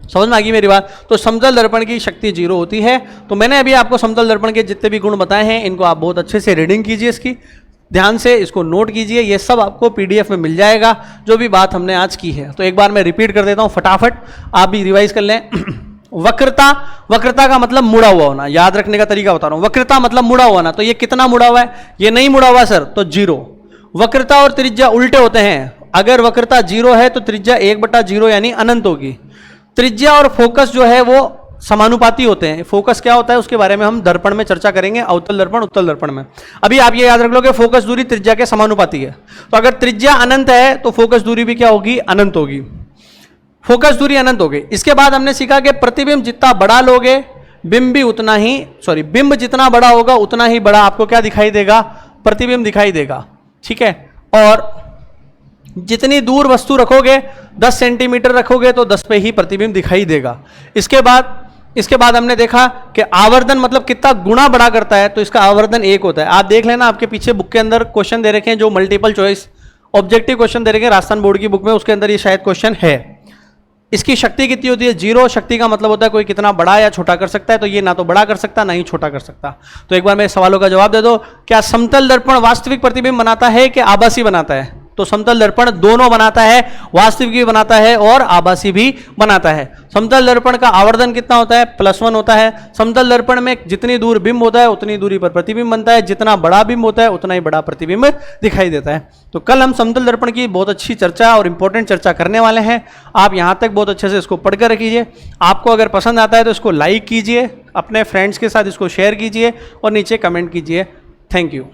Speaker 1: समझ में आ गई मेरी बात? तो समतल दर्पण की शक्ति 0 होती है। तो मैंने अभी आपको समतल दर्पण के जितने भी गुण बताए हैं, इनको आप बहुत अच्छे से रीडिंग कीजिए, इसकी ध्यान से इसको नोट कीजिए। ये सब आपको पीडीएफ में मिल जाएगा, जो भी बात हमने आज की है। तो एक बार मैं रिपीट कर देता हूं फटाफट, आप भी रिवाइज कर लें। वक्रता, वक्रता का मतलब मुड़ा हुआ होना। याद रखने का तरीका बता रहा हूं। वक्रता मतलब मुड़ा हुआ ना, तो ये कितना मुड़ा हुआ है? ये नहीं मुड़ा हुआ सर, तो 0। वक्रता और त्रिज्या उल्टे होते हैं। अगर वक्रता 0 है तो त्रिज्या 1/0 यानी अनंत होगी। त्रिज्या और फोकस जो है वो समानुपाती होते हैं। फोकस क्या होता है उसके बारे में हम दर्पण में चर्चा करेंगे, अवतल दर्पण, उत्तल दर्पण में। अभी आप ये याद रख लो कि फोकस दूरी त्रिज्या के समानुपाती है। तो अगर त्रिज्या अनंत है तो फोकस दूरी भी क्या होगी? अनंत होगी। फोकस दूरी अनंत हो गई। इसके बाद हमने सीखा कि प्रतिबिंब जितना बड़ा लोगे, बिंब भी उतना ही, बिंब जितना बड़ा होगा उतना ही बड़ा आपको क्या दिखाई देगा? प्रतिबिंब दिखाई देगा। ठीक है। और जितनी दूर वस्तु रखोगे, 10 सेंटीमीटर रखोगे तो 10 पे ही प्रतिबिंब दिखाई देगा। इसके बाद हमने देखा कि आवर्धन मतलब कितना गुना बड़ा करता है, तो इसका आवर्धन 1 होता है। आप देख लेना, आपके पीछे बुक के अंदर क्वेश्चन दे रखे हैं जो मल्टीपल चॉइस ऑब्जेक्टिव क्वेश्चन दे रखे हैं राजस्थान बोर्ड की बुक में, उसके अंदर ये शायद क्वेश्चन है। इसकी शक्ति कितनी होती है? 0। शक्ति का मतलब होता है कोई कितना बड़ा या छोटा कर सकता है, तो ये ना तो बड़ा कर सकता ना ही छोटा कर सकता। तो एक बार मेरे सवालों का जवाब दे दो। क्या समतल दर्पण वास्तविक प्रतिबिंब बनाता है कि आभासी बनाता है? तो समतल दर्पण दोनों बनाता है, वास्तविक भी बनाता है और आभासी भी बनाता है। समतल दर्पण का आवर्धन कितना होता है? +1 होता है। समतल दर्पण में जितनी दूर बिंब होता है उतनी दूरी पर प्रतिबिंब बनता है, जितना बड़ा बिंब होता है उतना ही बड़ा प्रतिबिंब दिखाई देता है। तो कल हम समतल दर्पण की बहुत अच्छी चर्चा और इंपॉर्टेंट चर्चा करने वाले हैं। आप यहाँ तक बहुत अच्छे से इसको पढ़कर रखिए। आपको अगर पसंद आता है तो इसको लाइक कीजिए, अपने फ्रेंड्स के साथ इसको शेयर कीजिए और नीचे कमेंट कीजिए। Thank you.